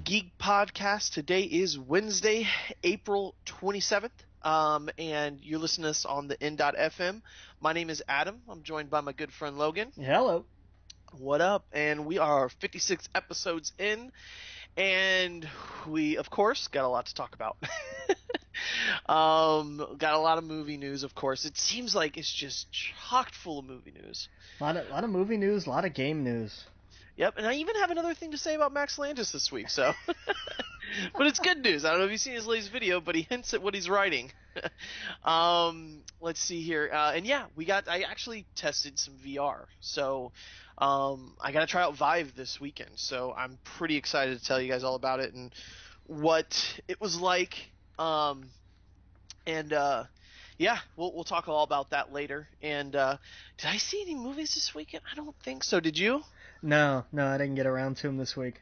Geek podcast. Today is Wednesday, April 27th, and you're listening to us on the N.FM. My name is Adam. I'm joined by my good friend Logan. Hello. What up? And we are 56 episodes in, and we, of course, got a lot to talk about. Got a lot of movie news, of course. It seems like it's just chock full of movie news. A lot of movie news, a lot of game news. Yep, and I even have another thing to say about Max Landis this week, so. But it's good news. I don't know if you've seen his latest video, but he hints at what he's writing. Let's see here. And yeah, I actually tested some VR. So, I got to try out Vive this weekend. So I'm pretty excited to tell you guys all about it and what it was like. Yeah, we'll talk all about that later. And, did I see any movies this weekend? I don't think so. Did you? No, I didn't get around to them this week.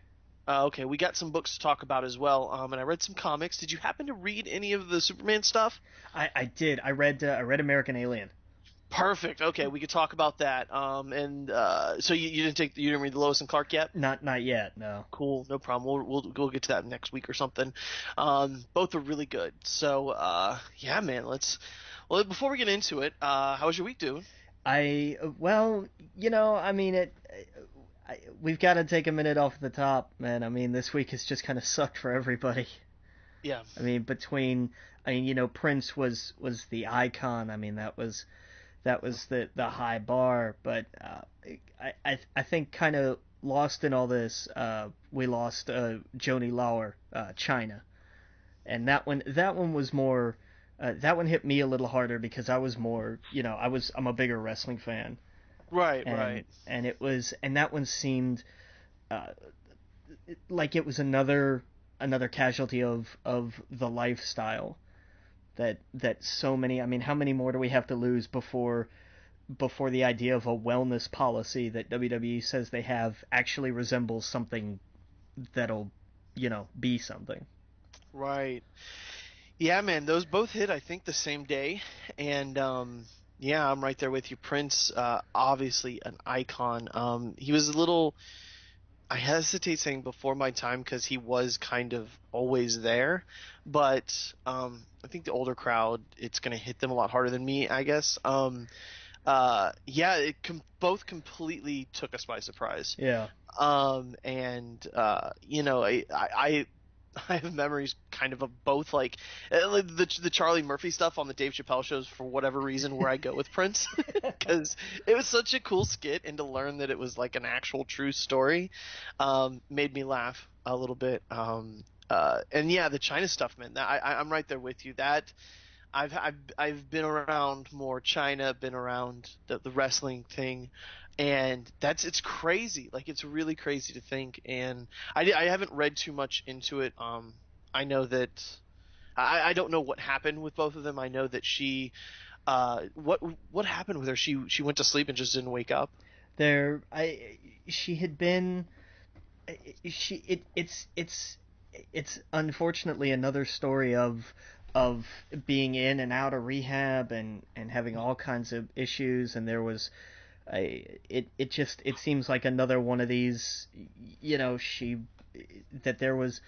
Okay, we got some books to talk about as well, and I read some comics. Did you happen to read any of the Superman stuff? I did. I read American Alien. Perfect. Okay, we could talk about that. So you didn't read the Lois and Clark yet? Not yet. No. Cool, no problem. We'll get to that next week or something. Both are really good. So yeah, man. Before we get into it, how was your week doing? We've got to take a minute off the top, man. I mean, this week has just kind of sucked for everybody. Yeah. I mean, Prince was the icon. I mean, that was the high bar. But I think kind of lost in all this, we lost Joni Lauer, China, and that one was more. That one hit me a little harder because I was more, I'm a bigger wrestling fan. Right. And that one seemed like it was another casualty of the lifestyle that so many. I mean, how many more do we have to lose before the idea of a wellness policy that WWE says they have actually resembles something that'll, be something. Right. Yeah, man, those both hit, I think, the same day, and yeah, I'm right there with you. Prince, obviously an icon. He was a little, I hesitate saying before my time because he was kind of always there, but I think the older crowd, it's going to hit them a lot harder than me, I guess. Yeah, both completely took us by surprise. Yeah. I have memories kind of both, like the Charlie Murphy stuff on the Dave Chappelle shows for whatever reason where I go with Prince because it was such a cool skit, and to learn that it was like an actual true story made me laugh a little bit. And yeah, the China stuff, man, I'm right there with you. That I've been around more China, been around the wrestling thing, and it's crazy. Like, it's really crazy to think. And I haven't read too much into it. I know that I don't know what happened with both of them. I know that she what happened with her? She went to sleep and just didn't wake up. She had been it's unfortunately another story of being in and out of rehab and having all kinds of issues, and there was it seems like another one of these, that there was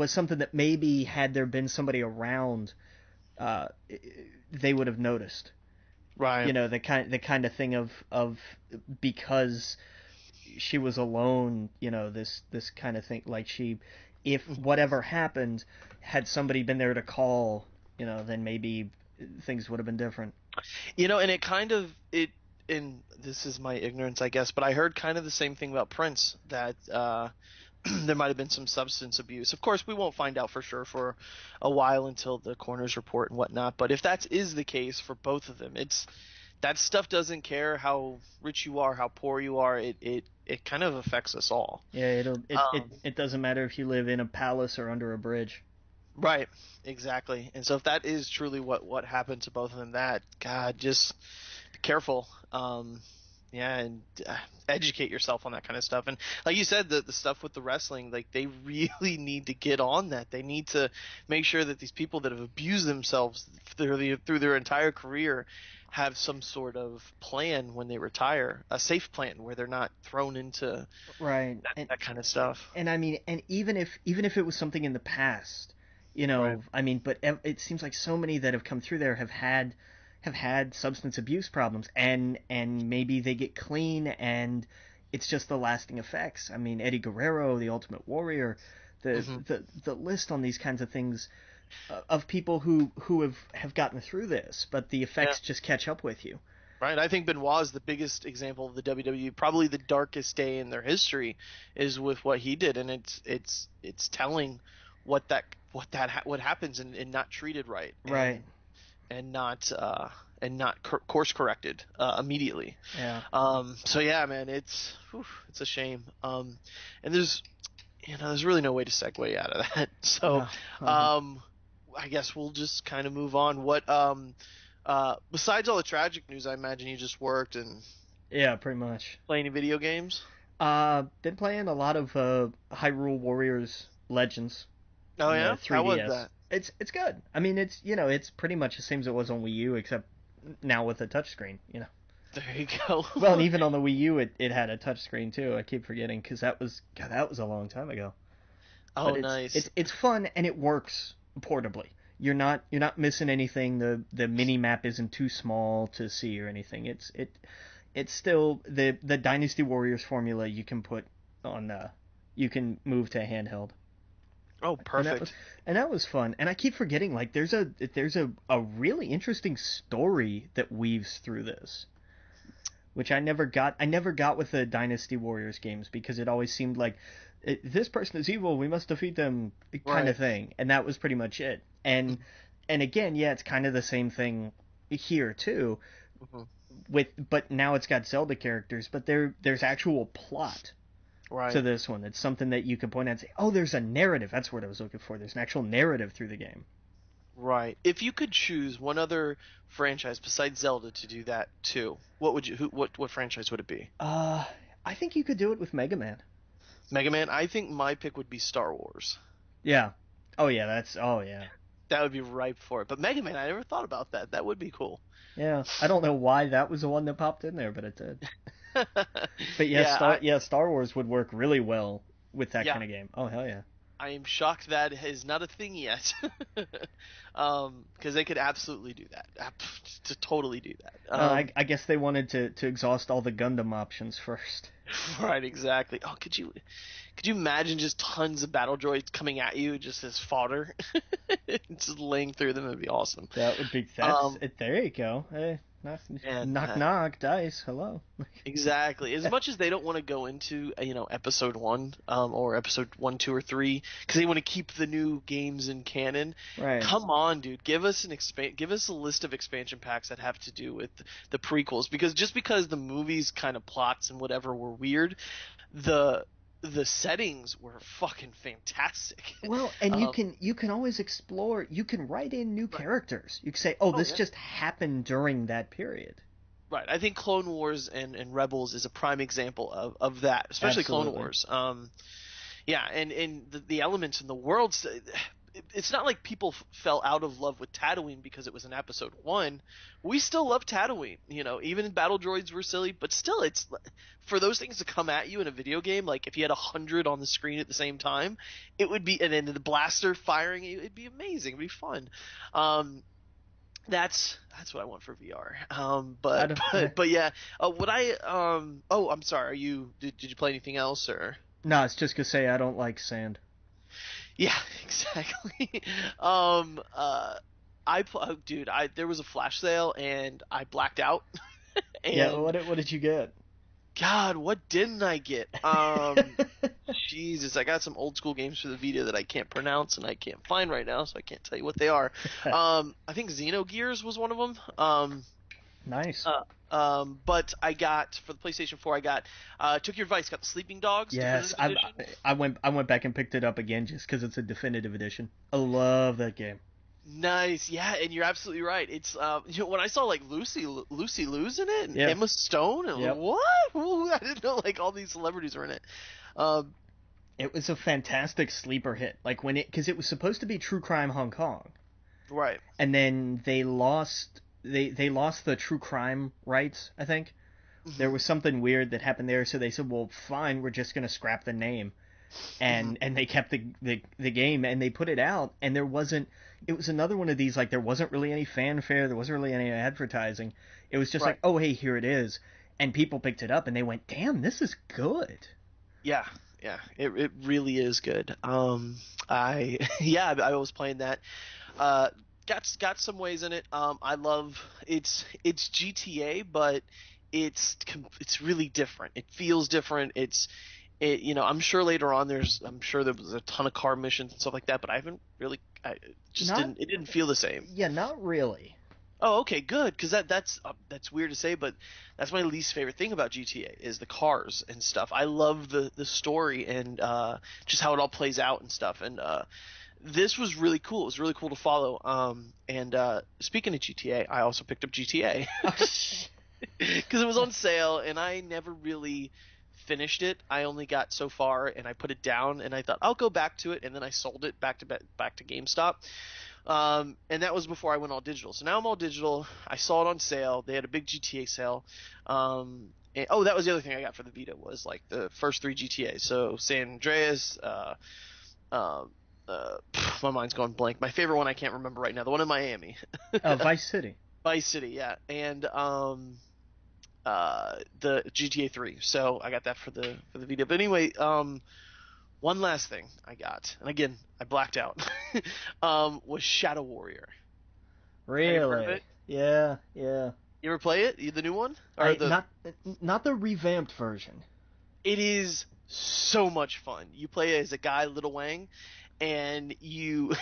something that maybe had there been somebody around, they would have noticed. Right. The kind of thing of because she was alone, this kind of thing, like if whatever happened, had somebody been there to call, then maybe things would have been different. And this is my ignorance, I guess, but I heard kind of the same thing about Prince, that there might have been some substance abuse. Of course, we won't find out for sure for a while until the coroner's report and whatnot, but if that is the case for both of them, that stuff doesn't care how rich you are, how poor you are. It kind of affects us all. Yeah, it doesn't matter if you live in a palace or under a bridge. Right, exactly. And so if that is truly what happened to both of them, God, just be careful. Yeah, and educate yourself on that kind of stuff. And like you said, the stuff with the wrestling, like, they really need to get on that. They need to make sure that these people that have abused themselves through their entire career have some sort of plan when they retire, a safe plan where they're not thrown into Right. that kind of stuff. And I mean, and even if it was something in the past, Right. I mean, but it seems like so many that have come through there have had substance abuse problems, and maybe they get clean, and it's just the lasting effects. I mean, Eddie Guerrero, the Ultimate Warrior, Hmm. the list on these kinds of things, of people who have gotten through this, but the Yeah. effects just catch up with you. Right. I think Benoit is the biggest example of the WWE. Probably the darkest day in their history is with what he did, and it's telling what happens and not treated right, Right. and not course corrected immediately. Yeah. So yeah, man, it's a shame. And there's really no way to segue out of that. So, No. I guess we'll just kind of move on. What besides all the tragic news, I imagine you just worked and Yeah, pretty much. play any video games. Been playing a lot of Hyrule Warriors Legends Oh on yeah, the how was 3DS. that? It's good. I mean, it's pretty much the same as it was on Wii U, except now with a touchscreen. There you go. Well, and even on the Wii U, it had a touchscreen too. I keep forgetting because that was a long time ago. Oh, But nice. it's fun and it works portably. You're not missing anything. The mini map isn't too small to see or anything. It's still the Dynasty Warriors formula you can put on. You can move to handheld. Oh, and that was perfect. and that was fun. And I keep forgetting, like, there's a really interesting story that weaves through this, which I never got with the Dynasty Warriors games, because it always seemed like, this person is evil, we must defeat them, kind Right. of thing, and that was pretty much it. And again, yeah, it's kind of the same thing here too, Mhm. but now it's got Zelda characters, but there's actual plot to Right. this one. It's something that you can point out and say, oh, there's a narrative. That's what I was looking for. There's an actual narrative through the game. Right. If you could choose one other franchise besides Zelda to do that too, what would you? What franchise would it be? Uh, I think you could do it with Mega Man. Mega Man. I think my pick would be Star Wars. Yeah. Oh yeah, oh yeah. That would be ripe for it. But Mega Man, I never thought about that. That would be cool. Yeah. I don't know why that was the one that popped in there, but it did. But yeah, Yeah, Star Wars would work really well with that yeah, kind of game. Oh hell yeah. I am shocked that is not a thing yet. Because they could absolutely do that. To totally do that. I guess they wanted to exhaust all the Gundam options first. Right, exactly. Oh, could you imagine just tons of battle droids coming at you just as fodder? Just laying through them would be awesome. That would be Um, there you go. Hey, and knock knock dice. Hello. Exactly. As much as they don't want to go into episode one, or episode one, two, or three, because they want to keep the new games in canon. Right. Come on, dude, give us give us a list of expansion packs that have to do with the prequels. Because just because the movies kind of plots and whatever were weird, the settings were fucking fantastic. Well, and Um, you can always explore. You can write in new right. characters. You can say, "Oh, Oh this yeah. just happened during that period." Right. I think Clone Wars and Rebels is a prime example of that, especially Clone Absolutely. Wars. Yeah, and the elements in the worlds. It's not like people fell out of love with Tatooine because it was in episode one. We still love Tatooine. Even battle droids were silly, but still, it's for those things to come at you in a video game. Like if you had 100 on the screen at the same time, it would be, and then the blaster firing, it'd be amazing. It'd be fun. That's what I want for VR. I But don't. but yeah. What I Oh, I'm sorry. Did you play anything else or? No, it's just to say I don't like sand. Yeah, exactly. Um, uh, dude, there was a flash sale and I blacked out. Yeah. And What did you get? God, what didn't I get? Jesus, I got some old school games for the Vita that I can't pronounce and I can't find right now, so I can't tell you what they are. I think Xenogears was one of them. Nice. But I got for the PlayStation 4, I got took your advice, got the Sleeping Dogs Yes, definitive edition. I went back and picked it up again just because it's a definitive edition. I love that game. Nice, yeah, and you're absolutely right. It's when I saw like Lucy Lou's in it and Yeah. Emma Stone, and I'm like, Yep. what? Ooh, I didn't know like all these celebrities were in it. Um, It was a fantastic sleeper hit. Like because it was supposed to be True Crime Hong Kong, right. and then they lost they lost the true crime rights, I think. There Hmm. was something weird that happened there, so they said, well, fine, we're just gonna scrap the name. Hmm. And they kept the game, and they put it out, and there wasn't, it was another one of these, like, there wasn't really any fanfare, there wasn't really any advertising. It was just like, Right. oh, hey, here it is. And people picked it up and they went, damn, this is good. Yeah. Yeah. It really is good. I yeah, I was playing that. Uh, got some ways in it. I love it's GTA, but it's really different. It feels different. I'm sure later on I'm sure there was a ton of car missions and stuff like that, but I haven't really I it just Not, didn't feel the same. yeah, not really. Oh, okay, good, because that's weird to say, but that's my least favorite thing about GTA is the cars and stuff. I love the story and just how it all plays out and stuff. And this was really cool. It was really cool to follow. And speaking of GTA, I also picked up GTA because it was on sale, and I never really finished it. I only got so far, and I put it down, and I thought I'll go back to it, and then I sold it back to GameStop. And that was before I went all digital. So now I'm all digital. I saw it on sale. They had a big GTA sale. Oh, that was the other thing I got for the Vita was like the first three GTAs. So San Andreas, uh, my mind's going blank. My favorite one I can't remember right now. The one in Miami, Vice City. Vice City, yeah, and the GTA 3. So I got that for the Vita. But anyway, one last thing I got, and again I blacked out, was Shadow Warrior. Have you ever heard of Really? it? Yeah, yeah. You ever play it? The new one or I the? not the revamped version. It is so much fun. You play as a guy, Little Wang, and you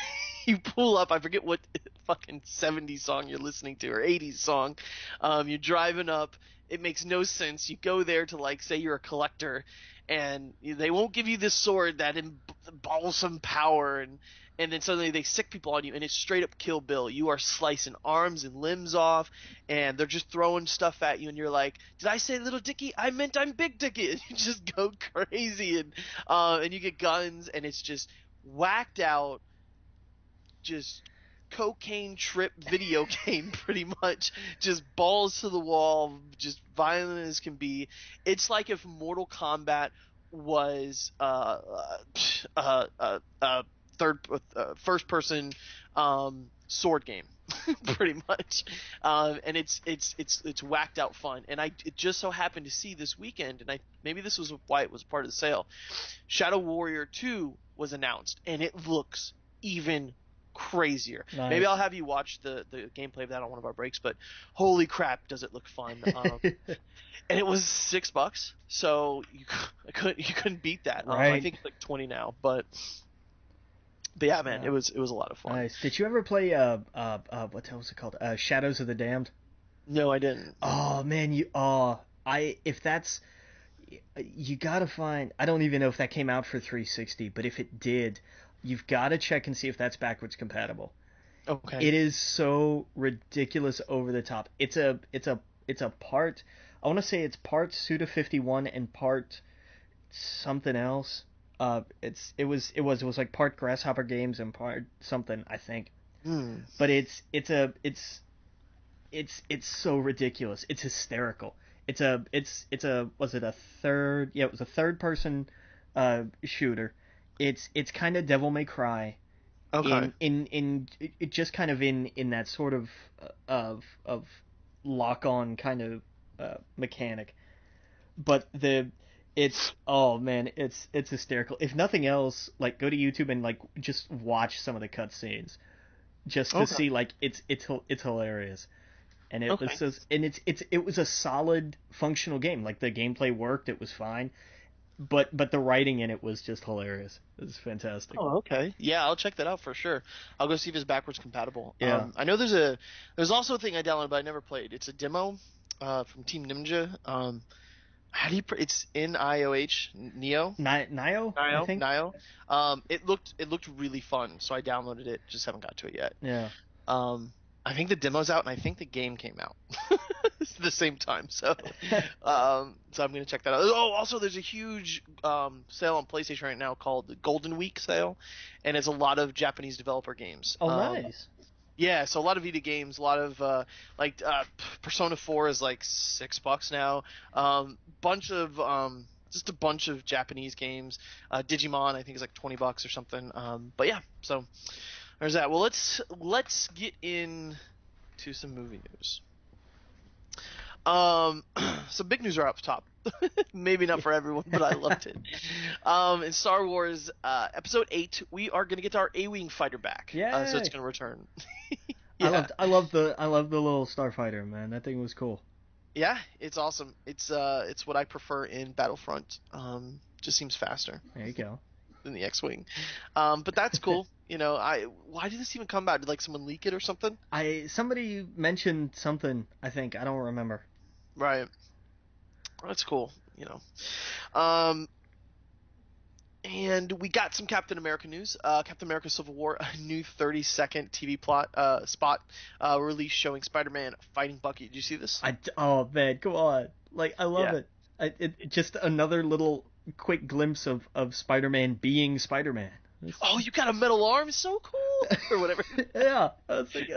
you pull up. I forget what fucking '70s song you're listening to or '80s song. You're driving up. It makes no sense. You go there to like say you're a collector, and they won't give you this sword that balsam power, and then suddenly they sick people on you, and it's straight up Kill Bill. You are slicing arms and limbs off, and they're just throwing stuff at you, and you're like, "Did I say Little Dicky? I meant I'm Big Dicky." And you just go crazy, and you get guns, and it's just whacked out, just cocaine trip video game pretty much, just balls to the wall, just violent as can be. It's like if Mortal Kombat was third first person sword game pretty much. And it's whacked out fun, and I it just so happened to see this weekend, and I maybe this was why it was part of the sale. Shadow Warrior 2 was announced, and it looks even crazier. Maybe I'll Nice. have you watch the gameplay of that on one of our breaks, but holy crap, does it look fun. And it was $6, so you couldn't beat that. I Right. think it's like 20 now, but yeah, man, Uh, it was a lot of fun. nice. Did you ever play what the hell was it called? Shadows of the Damned? No, I didn't. Oh man, I if that's, you gotta find. I don't even know if that came out for 360, but if it did, you've got to check and see if that's backwards compatible. Okay. It is so ridiculous over the top. It's a part. I want to say it's part Suda 51 and part something else. It was like part Grasshopper Games and part something, I think. Hmm. But it's so ridiculous. It's hysterical. It's a was it a third? Yeah, it was a third person shooter. It's kind of Devil May Cry Okay. in it just kind of in that sort of lock on kind of mechanic. But the it's oh man, it's hysterical. If nothing else, like go to YouTube and like just watch some of the cutscenes just to Okay. see, like, it's hilarious. And it was Okay. just, and it was a solid functional game. Like the gameplay worked, it was fine, but the writing in it was just hilarious. It was fantastic. Oh, okay. Yeah, I'll check that out for sure. I'll go see if it's backwards compatible. Yeah. I know there's also a thing I downloaded but I never played. It's a demo from Team Ninja. How do you it's NIOH Neo? Nio, I think. Nio. It looked really fun, so I downloaded it. Just haven't got to it yet. Yeah. Um, I think the demo's out, and I think the game came out at the same time. So I'm gonna check that out. Oh, also, there's a huge sale on PlayStation right now called the Golden Week sale, and it's a lot of Japanese developer games. Oh, nice. Yeah, so a lot of Vita games, a lot of Persona 4 is like $6 now. Bunch of just a bunch of Japanese games. Digimon I think is like $20 or something. But yeah, so there's that. Well, let's get in to some movie news. Some big news are up top. Maybe not for everyone, but I loved it. In Star Wars Episode 8, we are gonna get our A-Wing fighter back. So it's gonna return. Yeah. I love the little starfighter, man. That thing was cool. Yeah, it's awesome. It's what I prefer in Battlefront. Just seems faster. There you go. Than the X-Wing. But that's cool. Why did this even come out? Did like someone leak it or something? Somebody mentioned something, I think. I don't remember. Right. That's cool, And we got some Captain America news. Captain America Civil War, a new 30-second TV spot release showing Spider-Man fighting Bucky. Did you see this? Oh, man, come on. Like, I love it. It. Just another little quick glimpse of Spider-Man being Spider-Man. Oh, you got a metal arm? So cool! Or whatever. Yeah. I was like,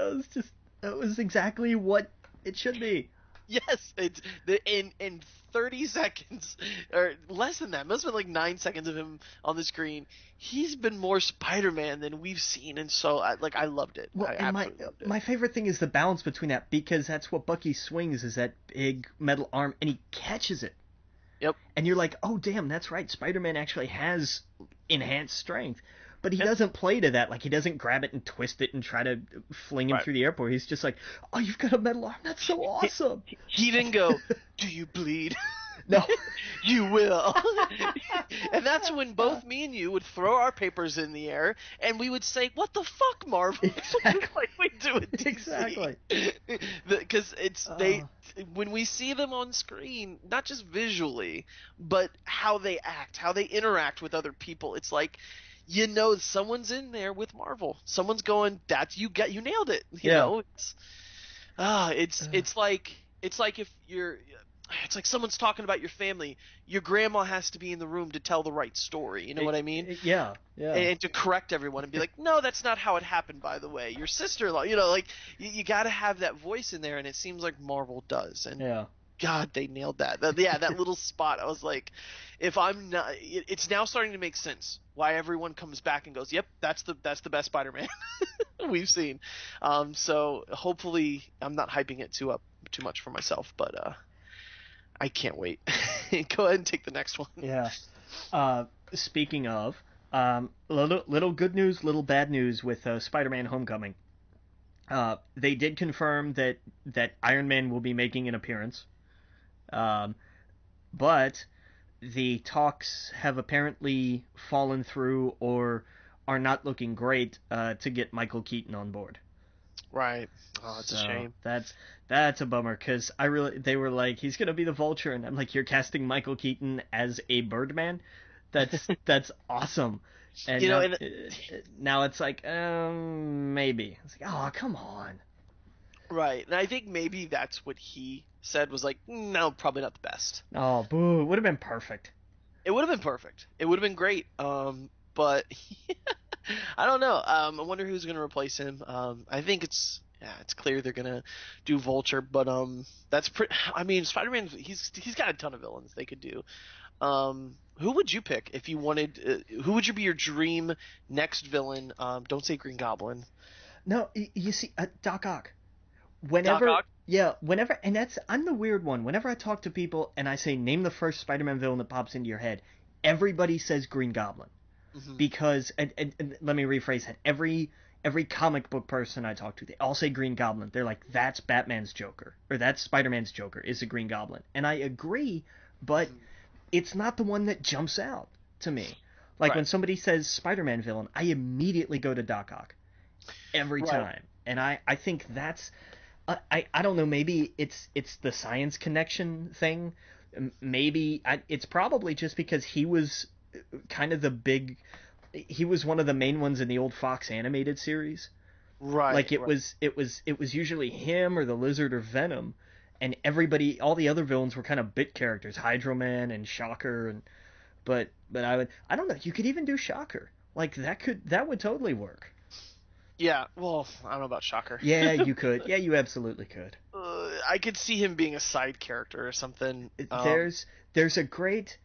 that was exactly what it should be. Yes, it's in 30 seconds or less than that. Must have been like 9 seconds of him on the screen. He's been more Spider-Man than we've seen, and so I loved it. Well, I absolutely loved it. My favorite thing is the balance between that, because that's what Bucky swings, is that big metal arm, and he catches it. Yep. And you're like, oh damn, that's right. Spider-Man actually has enhanced strength. But he doesn't play to that. Like, he doesn't grab it and twist it and try to fling him through the airport. He's just like, oh, you've got a metal arm. That's so awesome. He didn't go, do you bleed? No. You will. And that's when both me and you would throw our papers in the air and we would say, what the fuck, Marvel? Exactly. Like we do at DC. Exactly. Because when we see them on screen, not just visually, but how they act, how they interact with other people, it's like, someone's in there with Marvel. Someone's going, you nailed it. You know, it's like if it's like someone's talking about your family. Your grandma has to be in the room to tell the right story. You know what I mean? Yeah. And to correct everyone and be like, no, that's not how it happened, by the way. Your sister-in-law, like you got to have that voice in there, and it seems like Marvel does. And God, they nailed that. That little spot. I was like, if I'm not, it's now starting to make sense why everyone comes back and goes, yep, that's the best Spider-Man we've seen. So hopefully I'm not hyping it too much for myself, but I can't wait. Go ahead and take the next one. Yeah. Speaking of, little good news, little bad news with Spider-Man Homecoming. They did confirm that Iron Man will be making an appearance. But the talks have apparently fallen through or are not looking great to get Michael Keaton on board. Right. Oh, it's a shame. That's a bummer, because they were like, he's gonna be the Vulture, and I'm like, you're casting Michael Keaton as a Birdman? That's awesome. And now it's like, maybe. It's like, oh, come on. Right, and I think maybe that's what he said, was like, no, probably not the best. Oh, boo! It would have been perfect. It would have been perfect. It would have been great. But I don't know. I wonder who's going to replace him. I think it's clear they're going to do Vulture, but that's pretty. I mean, Spider-Man, he's got a ton of villains they could do. Who would you pick if you wanted? Who would be your dream next villain? Don't say Green Goblin. No, you see, Doc Ock. Whenever, Doc Ock? Yeah, whenever, and I'm the weird one. Whenever I talk to people and I say, name the first Spider-Man villain that pops into your head, everybody says Green Goblin. Mm-hmm. Because, and let me rephrase that, every comic book person I talk to, they all say Green Goblin. They're like, that's Batman's Joker, or that's Spider-Man's Joker, is the Green Goblin. And I agree, but it's not the one that jumps out to me. Like, when somebody says Spider-Man villain, I immediately go to Doc Ock. Every time. And I think that's... I don't know, maybe it's the science connection thing. Maybe it's probably just because he was kind of he was one of the main ones in the old Fox animated series. Right. Like it was usually him or the Lizard or Venom, and all the other villains were kind of bit characters, Hydro Man and Shocker, but I don't know, you could even do Shocker. Like that would totally work. Yeah, well, I don't know about Shocker. Yeah, you could. Yeah, you absolutely could. I could see him being a side character or something. There's a great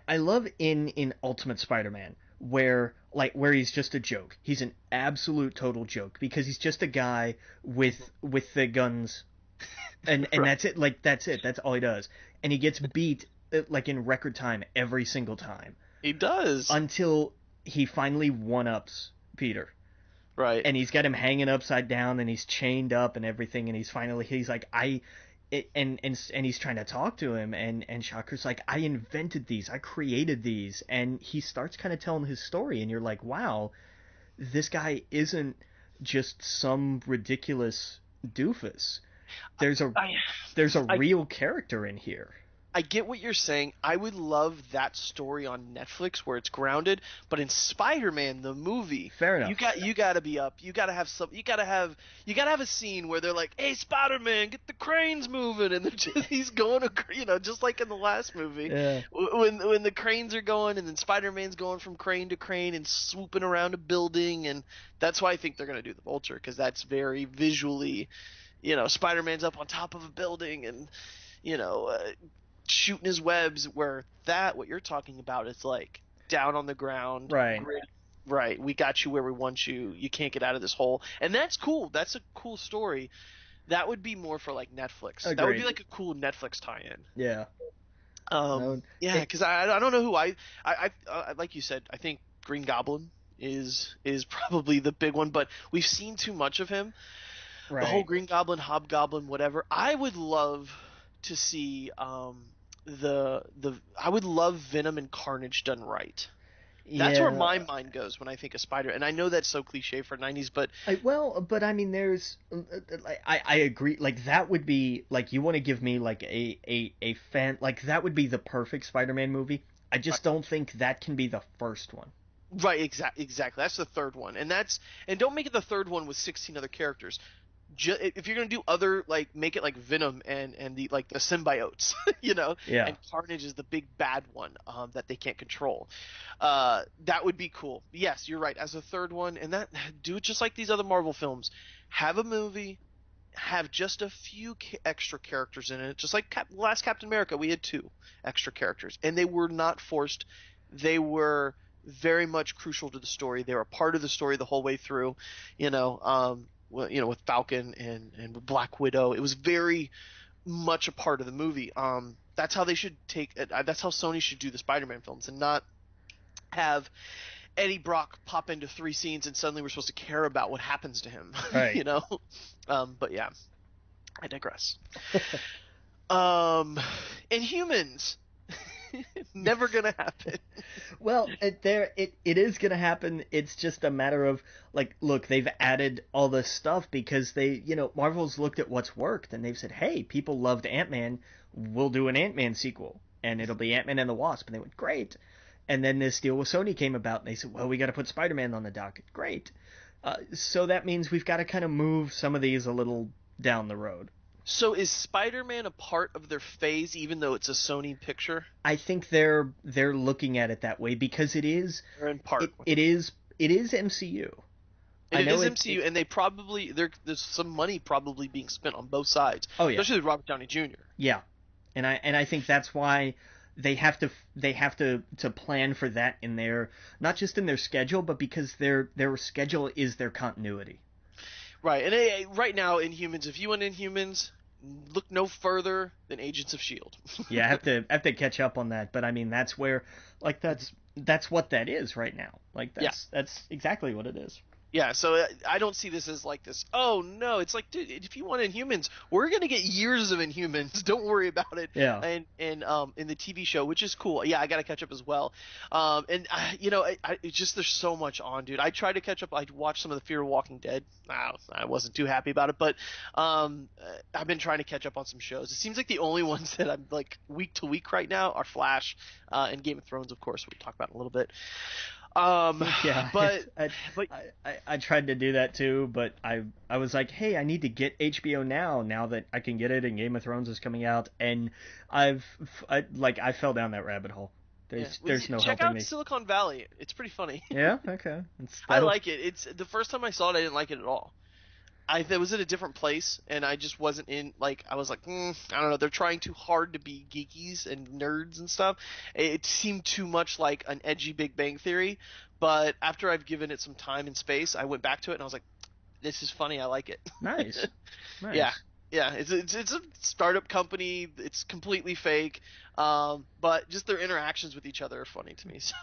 I love in Ultimate Spider-Man where he's just a joke. He's an absolute total joke because he's just a guy with the guns and Right. that's it. Like that's it. That's all he does. And he gets beat like in record time every single time He does. until he finally one-ups Peter. Right. And he's got him hanging upside down and he's chained up and everything and he's like and he's trying to talk to him and Shocker's like, I invented these, I created these, and he starts kind of telling his story and you're like, wow, this guy isn't just some ridiculous doofus. There's a I there's a I real character in here. I get what you're saying. I would love that story on Netflix where it's grounded, but in Spider-Man the movie, Fair enough. you got to be up. You got to have some you got to have a scene where they're like, "Hey, Spider-Man, get the cranes moving." And he's going just like in the last movie. Yeah. When the cranes are going and then Spider-Man's going from crane to crane and swooping around a building, and that's why I think they're going to do the Vulture, cuz that's very visually, Spider-Man's up on top of a building and you know, uh, shooting his webs, where what you're talking about is like down on the ground, Right. gritty. Right, we got you where we want you. You can't get out of this hole, and that's cool. That's a cool story. That would be more for like Netflix. That would be Agreed. like a cool Netflix tie-in. Yeah. No, Yeah, because I don't know who like you said, I think Green Goblin is probably the big one, but we've seen too much of him. The whole right. Green Goblin, Hobgoblin, whatever. I would love to see I would love Venom and Carnage done right. That's where my Yeah. mind goes when I think of Spider. And I know that's so cliche for '90s, but But I mean, I agree. Like that would be like you want to give me like a fan like that would be the perfect Spider-Man movie. I just don't think that can be the first one. right, exactly. That's the third one, and don't make it the third one with 16 other characters. If you're gonna do other, like, make it like Venom and the like the symbiotes, Yeah. and Carnage is the big bad one that they can't control. That would be cool. Yes, you're right. As a third one, and that do it just like these other Marvel films. Have a movie, have just a few extra characters in it, just like last Captain America. We had 2 extra characters, and they were not forced. They were very much crucial to the story. They were a part of the story the whole way through. You know, with Falcon and with Black Widow, it was very much a part of the movie. That's how they should take it. That's how Sony should do the Spider-Man films, and not have Eddie Brock pop into 3 scenes and suddenly we're supposed to care about what happens to him. Right. But yeah, I digress. Inhumans. Never gonna happen. Well, it is gonna happen. It's just a matter of like, look, they've added all this stuff because Marvel's looked at what's worked and they've said, hey, people loved Ant-Man, we'll do an Ant-Man sequel and it'll be Ant-Man and the Wasp, and they went great. And then this deal with Sony came about and they said, well, we got to put Spider-Man on the docket. Great. So that means we've got to kind of move some of these a little down the road. So is Spider-Man a part of their phase, even though it's a Sony picture? I think they're looking at it that way because it is Or in part? it is MCU. It is MCU, and there's some money probably being spent on both sides. Oh yeah, especially with Robert Downey Jr. Yeah, and I think that's why they have to plan for that in their, not just in their schedule, but because their schedule is their continuity. Right, and right now, Inhumans, if you want Inhumans, look no further than Agents of S.H.I.E.L.D. Yeah, I have to catch up on that, but I mean that's where, like, that's what that is right now. Like that's exactly what it is. Yeah, so I don't see this as like this. Oh no, it's like, dude, if you want Inhumans, we're gonna get years of Inhumans. Don't worry about it. Yeah. And in the TV show, which is cool. Yeah, I gotta catch up as well. It's just there's so much on, dude. I tried to catch up. I watched some of the Fear of Walking Dead. I wasn't too happy about it, but I've been trying to catch up on some shows. It seems like the only ones that I'm like week to week right now are Flash and Game of Thrones, of course. We'll talk about in a little bit. Yeah, but I tried to do that too, but I was like, hey, I need to get HBO now that I can get it and Game of Thrones is coming out, and I fell down that rabbit hole. Yeah. There's no Check helping out me. Silicon Valley. It's pretty funny. Yeah, okay. I like it. It's the first time I saw it, I didn't like it at all. I was in a different place, and I just wasn't in. Like, I was like, I don't know. They're trying too hard to be geekies and nerds and stuff. It seemed too much like an edgy Big Bang Theory. But after I've given it some time and space, I went back to it, and I was like, this is funny. I like it. Nice. Yeah, Nice. yeah. It's a startup company. It's completely fake. But just their interactions with each other are funny to me. So,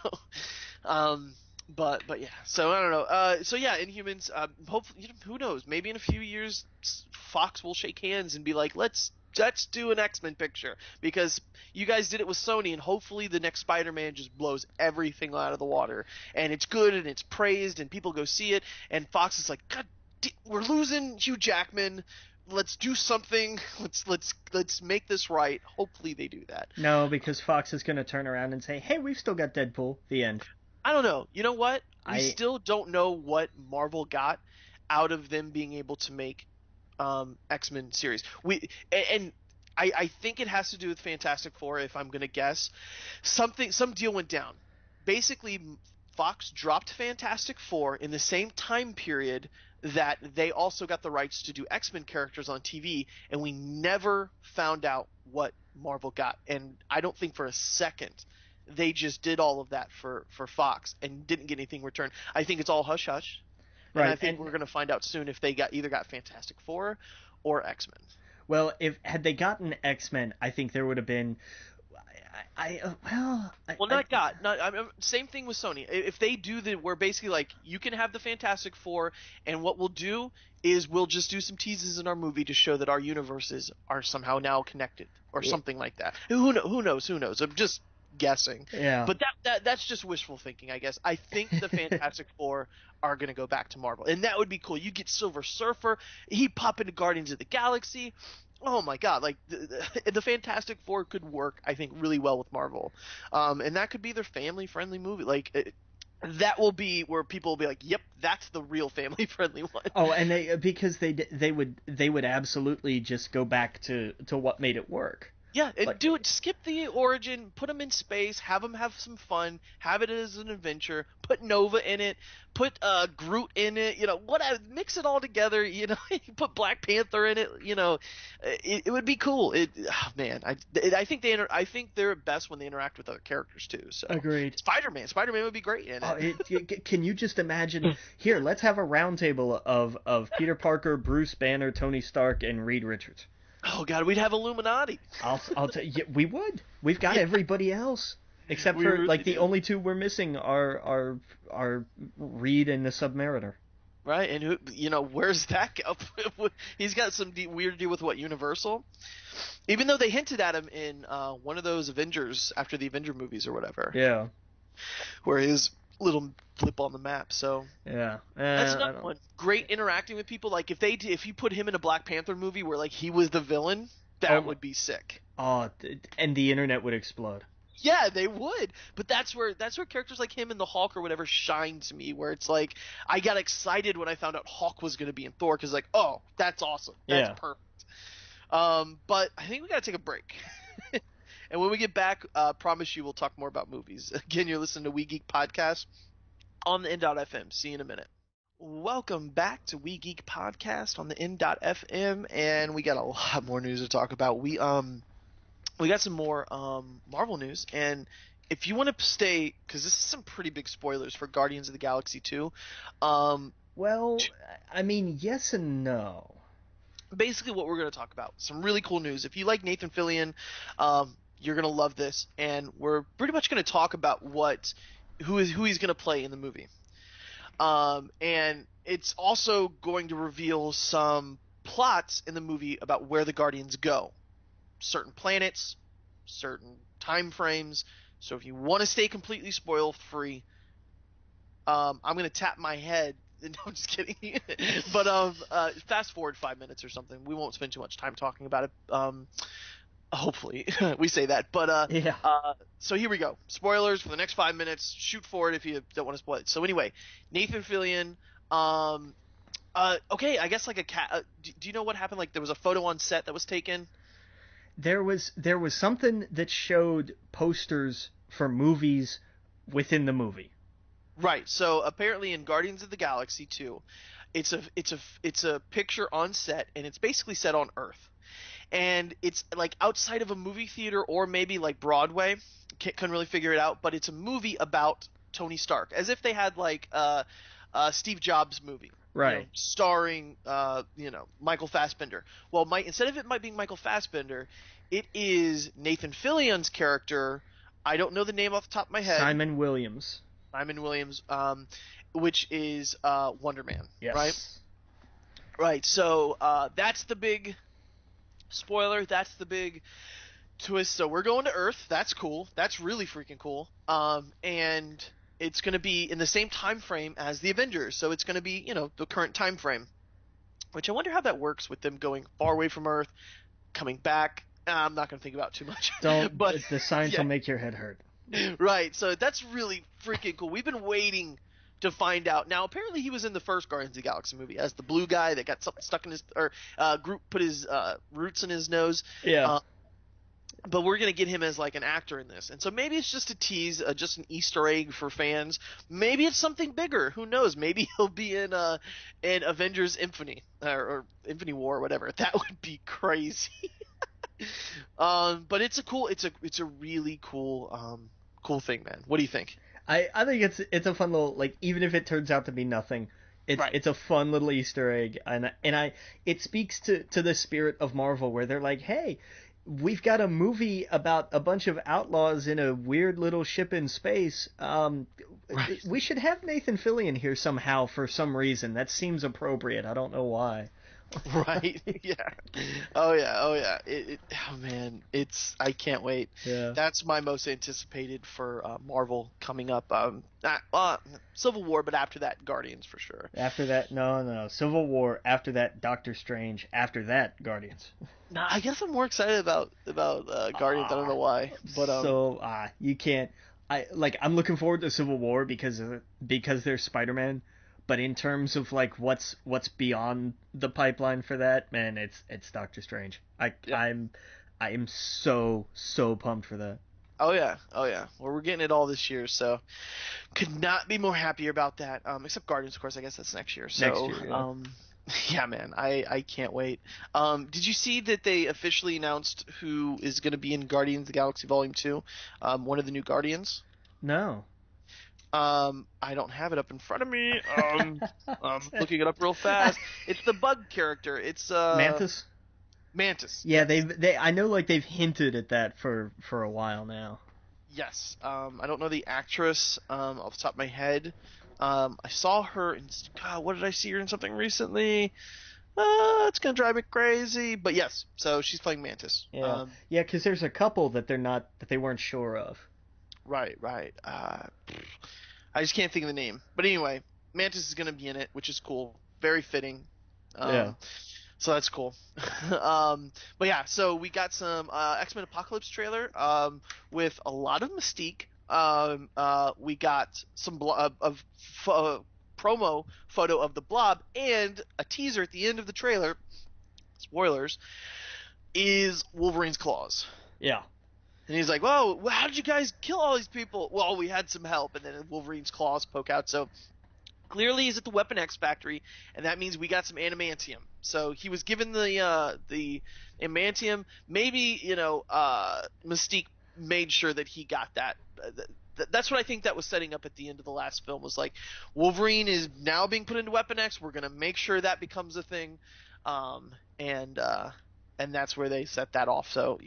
um, but yeah. So I don't know. So yeah, Inhumans. Hopefully, who knows? Maybe in a few years, Fox will shake hands and be like, let's do an X-Men picture, because you guys did it with Sony, and hopefully the next Spider-Man just blows everything out of the water, and it's good and it's praised and people go see it, and Fox is like, God, we're losing Hugh Jackman. Let's do something. Let's make this right. Hopefully they do that. No, because Fox is going to turn around and say, "Hey, we've still got Deadpool." The end. I don't know. You know what? We still don't know what Marvel got out of them being able to make X-Men series. I think it has to do with Fantastic Four, if I'm gonna guess. Some deal went down. Basically, Fox dropped Fantastic Four in the same time period that they also got the rights to do X-Men characters on TV, and we never found out what Marvel got. And I don't think for a second they just did all of that for Fox and didn't get anything returned. I think it's all hush hush. And right. I think we're going to find out soon if they either got Fantastic Four or X-Men. Well, had they gotten X-Men, I think there would have been. Same thing with Sony. If they do where basically like you can have the Fantastic Four, and what we'll do is we'll just do some teases in our movie to show that our universes are somehow now connected or something like that. Who knows? I'm just guessing. Yeah. But that's just wishful thinking, I guess. I think the Fantastic Four are going to go back to Marvel, and that would be cool. You get Silver Surfer, he pop into Guardians of the Galaxy. Oh my God! Like the Fantastic Four could work, I think, really well with Marvel, and that could be their family-friendly movie. Like that will be where people will be like, "Yep, that's the real family-friendly one." Oh, and because they would absolutely just go back to what made it work. Yeah, and skip the origin, put them in space, have them have some fun, have it as an adventure, put Nova in it, put Groot in it, mix it all together, put Black Panther in it, it would be cool. I think they're best when they interact with other characters too. So agreed. Spider-Man would be great in it. Can you just imagine? Here, let's have a roundtable of Peter Parker, Bruce Banner, Tony Stark, and Reed Richards. Oh God, we'd have Illuminati. I'll tell you, we would. We've got everybody else except for like the only two we're missing are Reed and the Submariner. Right, and where's that go? He's got some weird deal with Universal. Even though they hinted at him in one of those Avengers after the Avenger movies or whatever. Yeah. Where his little flip on the map. So yeah, that's another one. Great interacting with people. Like if you put him in a Black Panther movie where like he was the villain, that would be sick. Oh, and the internet would explode. Yeah, they would. But that's where characters like him and the Hulk or whatever shine to me. Where it's like I got excited when I found out Hulk was going to be in Thor because like, oh, that's awesome. That's perfect. But I think we got to take a break. And when we get back, promise you we'll talk more about movies. Again, you're listening to We Geek Podcast on the N.FM. See you in a minute. Welcome back to We Geek Podcast on the N.FM, and we got a lot more news to talk about. We got some more Marvel news, and if you want to stay, because this is some pretty big spoilers for Guardians of the Galaxy 2. Well, I mean, yes and no. Basically, what we're going to talk about, some really cool news. If you like Nathan Fillion, you're going to love this, and we're pretty much going to talk about who he's going to play in the movie. And it's also going to reveal some plots in the movie about where the Guardians go. Certain planets, certain time frames. So if you want to stay completely spoil free, I'm going to tap my head. No, I'm just kidding. But fast forward 5 minutes or something. We won't spend too much time talking about it. Hopefully we say that, but yeah. So here we go. Spoilers for the next 5 minutes. Shoot for it if you don't want to spoil it. So anyway, Nathan Fillion. Okay, I guess like a cat. Do you know what happened? Like there was a photo on set that was taken. There was something that showed posters for movies within the movie. Right. So apparently in Guardians of the Galaxy 2, it's a picture on set, and it's basically set on Earth. And it's like outside of a movie theater or maybe like Broadway. Couldn't really figure it out, but it's a movie about Tony Stark, as if they had like Steve Jobs movie, Right. starring Michael Fassbender. Well, instead of it being Michael Fassbender, it is Nathan Fillion's character. I don't know the name off the top of my head. Simon Williams. Simon Williams, which is Wonder Man. Yes. Right. Right. So that's the big spoiler. That's the big twist. So we're going to Earth. That's cool. That's really freaking cool. And it's going to be in the same time frame as the Avengers. So it's going to be, the current time frame. Which I wonder how that works with them going far away from Earth, coming back. I'm not going to think about it too much. Don't. But the science will make your head hurt. Right. So that's really freaking cool. We've been waiting to find out. Now, apparently he was in the first Guardians of the Galaxy movie as the blue guy that got something stuck in his, or Groot put his roots in his nose. Yeah. But we're going to get him as like an actor in this. And so maybe it's just a tease, just an Easter egg for fans. Maybe it's something bigger. Who knows? Maybe he'll be in Avengers Infinity or Infinity War or whatever. That would be crazy. But it's a really cool thing, man. What do you think? I think it's a fun little, like, even if it turns out to be nothing, it's a fun little Easter egg, and it speaks to the spirit of Marvel, where they're like, hey, we've got a movie about a bunch of outlaws in a weird little ship in space. Right. We should have Nathan Fillion here somehow for some reason. That seems appropriate. I don't know why. Right. Yeah. Oh yeah. Oh man, I can't wait. Yeah. That's my most anticipated for Marvel coming up. Civil War, but after that, Guardians for sure. After that, no. Civil War. After that, Doctor Strange. After that, Guardians. No, I guess I'm more excited about Guardians. I don't know why, but you can't. I'm looking forward to Civil War because there's Spider-Man. But in terms of like what's beyond the pipeline for that, man, it's Doctor Strange. I am so pumped for that. Oh yeah. Well, we're getting it all this year, so could not be more happier about that. Except Guardians, of course. I guess that's next year. So, next year, yeah. Yeah, man, I can't wait. Did you see that they officially announced who is going to be in Guardians of the Galaxy Volume 2? One of the new Guardians? No. I don't have it up in front of me. I'm looking it up real fast. It's the bug character. It's Mantis. Mantis. Yeah, they I know, like, they've hinted at that for a while now. Yes. I don't know the actress off the top of my head. I saw her in. God, what did I see her in something recently? It's gonna drive me crazy. But yes, so she's playing Mantis. Yeah. Yeah, because there's a couple that they weren't sure of. Right. I just can't think of the name. But anyway, Mantis is going to be in it, which is cool. Very fitting. Yeah. So that's cool. But yeah, so we got some X-Men Apocalypse trailer with a lot of mystique. We got some promo photo of the Blob, and a teaser at the end of the trailer, spoilers, is Wolverine's claws. Yeah. And he's like, whoa, how did you guys kill all these people? Well, we had some help, and then Wolverine's claws poke out. So clearly he's at the Weapon X factory, and that means we got some adamantium. So he was given the adamantium. Maybe, Mystique made sure that he got that. That's what I think that was setting up at the end of the last film, was like, Wolverine is now being put into Weapon X. We're going to make sure that becomes a thing. And that's where they set that off. So,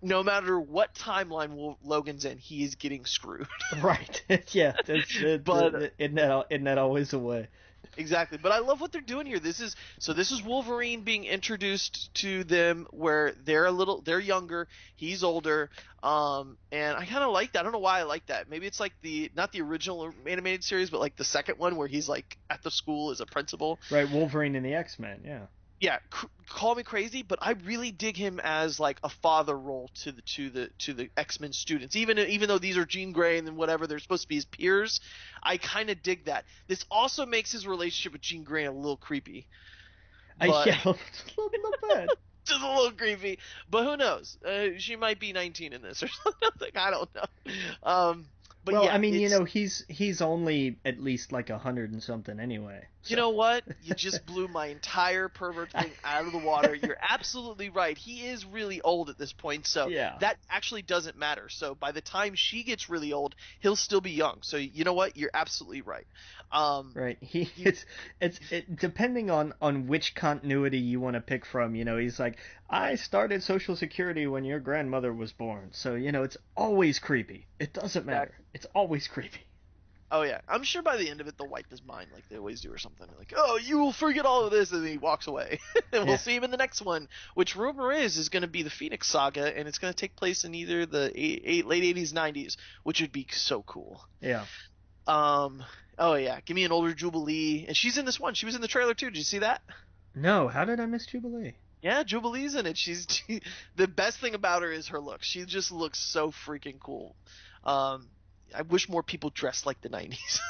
no matter what timeline Logan's in, he is getting screwed. Right. Yeah. But isn't that always the way? Exactly. But I love what they're doing here. This is Wolverine being introduced to them, where they're younger, he's older, and I kind of like that. I don't know why I like that. Maybe it's like not the original animated series, but like the second one where he's like at the school as a principal. Right. Wolverine and the X-Men. Yeah. Yeah, call me crazy, but I really dig him as like a father role to the X-Men students. Even though these are Jean Grey and whatever, they're supposed to be his peers, I kind of dig that. This also makes his relationship with Jean Grey a little creepy. Yeah, a little bit. Just a little creepy, but who knows? She might be 19 in this or something. I don't know. But Well, I yeah, mean, it's he's only at least like 100 and something anyway. you So know what? You just blew my entire pervert thing out of the water. You're absolutely right. He is really old at this point, so yeah. that actually doesn't matter. So by the time she gets really old, he'll still be young. So you know what? You're absolutely right. Right. You, Depending on which continuity you want to pick from, he's like, I started Social Security when your grandmother was born. So, it's always creepy. It doesn't matter. It's always creepy. oh yeah, I'm sure by the end of it they'll wipe his mind like they always do or something. Like, oh, you will forget all of this, and then he walks away. And we'll Yeah. see him in the next one, which rumor is going to be the Phoenix Saga, and it's going to take place in either the late 80s, 90s, which would be so cool. Yeah. Oh yeah, give me an older Jubilee, and she's in this one. She was in the trailer too. Did you see that? No, how did I miss Jubilee? Yeah, Jubilee's in it. The best thing about her is her look. She just looks so freaking cool. I wish more people dressed like the 90s.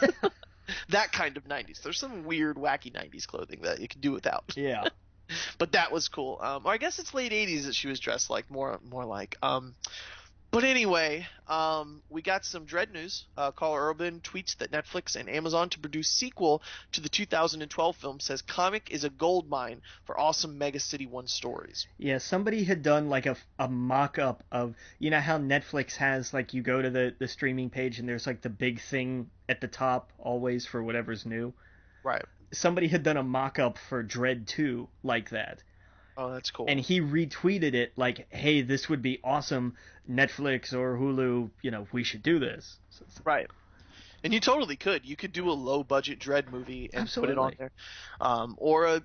That kind of 90s. There's some weird, wacky 90s clothing that you can do without. Yeah. But that was cool. Or I guess it's late 80s that she was dressed like more like. But anyway, we got some Dread news. Caller Urban tweets that Netflix and Amazon to produce sequel to the 2012 film says comic is a gold mine for awesome Mega City 1 stories. Yeah, somebody had done like a mock-up of, how Netflix has, like, you go to the streaming page and there's like the big thing at the top always for whatever's new. Right. Somebody had done a mock-up for Dread 2 like that. Oh, that's cool. And he retweeted it like, hey, this would be awesome. Netflix or Hulu, we should do this. Right. And you totally could. You could do a low-budget Dread movie and Absolutely. put it on there. Or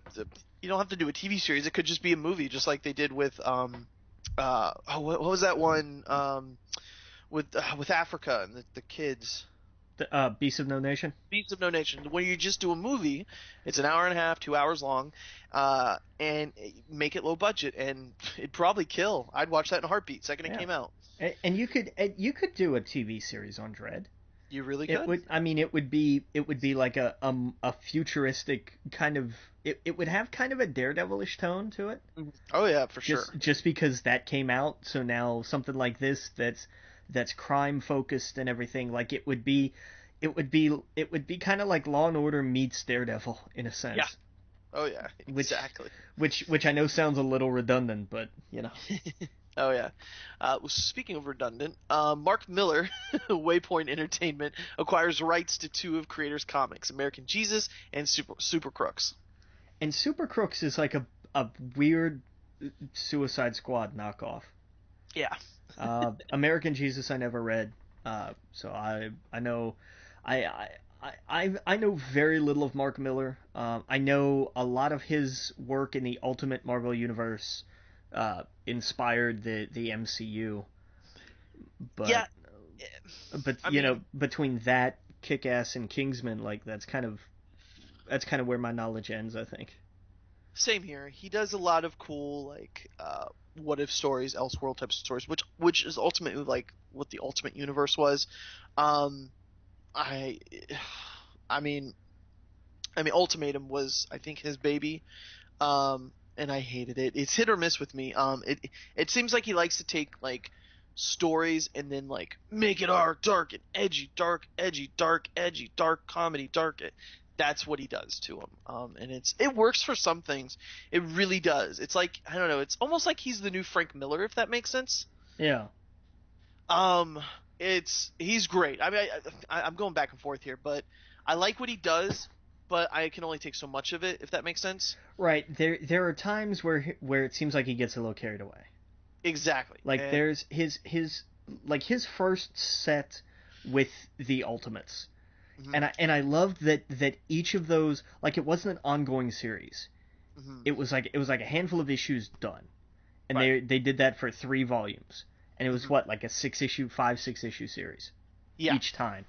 you don't have to do a TV series. It could just be a movie, just like they did with what was that one with Africa and the kids. The Beasts of No Nation? Beasts of No Nation. When you just do a movie, it's an hour and a half, 2 hours long, and make it low budget, and it'd probably kill. I'd watch that in a heartbeat second it came out. And you could do a TV series on Dread. You really It could. would. I mean, it would be like a futuristic kind of. It would have kind of a Daredevilish tone to it. Oh yeah, for sure. Just because that came out, so now something like this that's crime focused and everything, like it would be kind of like Law and Order meets Daredevil in a sense. Yeah. Oh yeah, exactly. Which I know sounds a little redundant, but Oh yeah. Speaking of redundant, Mark Miller, Waypoint Entertainment, acquires rights to two of creators' comics, American Jesus and Super Crooks. And Super Crooks is like a weird Suicide Squad knockoff. Yeah. American Jesus I never read, so I know I know very little of Mark Miller. I know a lot of his work in the Ultimate Marvel Universe inspired the MCU. But yeah. But between that, Kick-Ass, and Kingsman, like that's kind of where my knowledge ends, I think. Same here. He does a lot of cool like what if stories, Elseworld type of stories, which is ultimately like what the Ultimate Universe was. I mean Ultimatum was I think his baby. And I hated it. It's hit or miss with me. It seems like he likes to take like stories and then like make it dark and edgy, dark, edgy, dark, edgy, dark comedy, dark. That's what he does to him. And it works for some things. It really does. It's like I don't know. It's almost like he's the new Frank Miller, if that makes sense. Yeah. He's great. I mean, I'm going back and forth here, but I like what he does. But I can only take so much of it, if that makes sense. Right. There are times where it seems like he gets a little carried away. Exactly. Like there's his first set with the Ultimates, mm-hmm. and I loved that each of those, like, it wasn't an ongoing series. Mm-hmm. It was like a handful of issues done, and right. they did that for 3 volumes, and it was mm-hmm. like a 5-6 issue series, each time,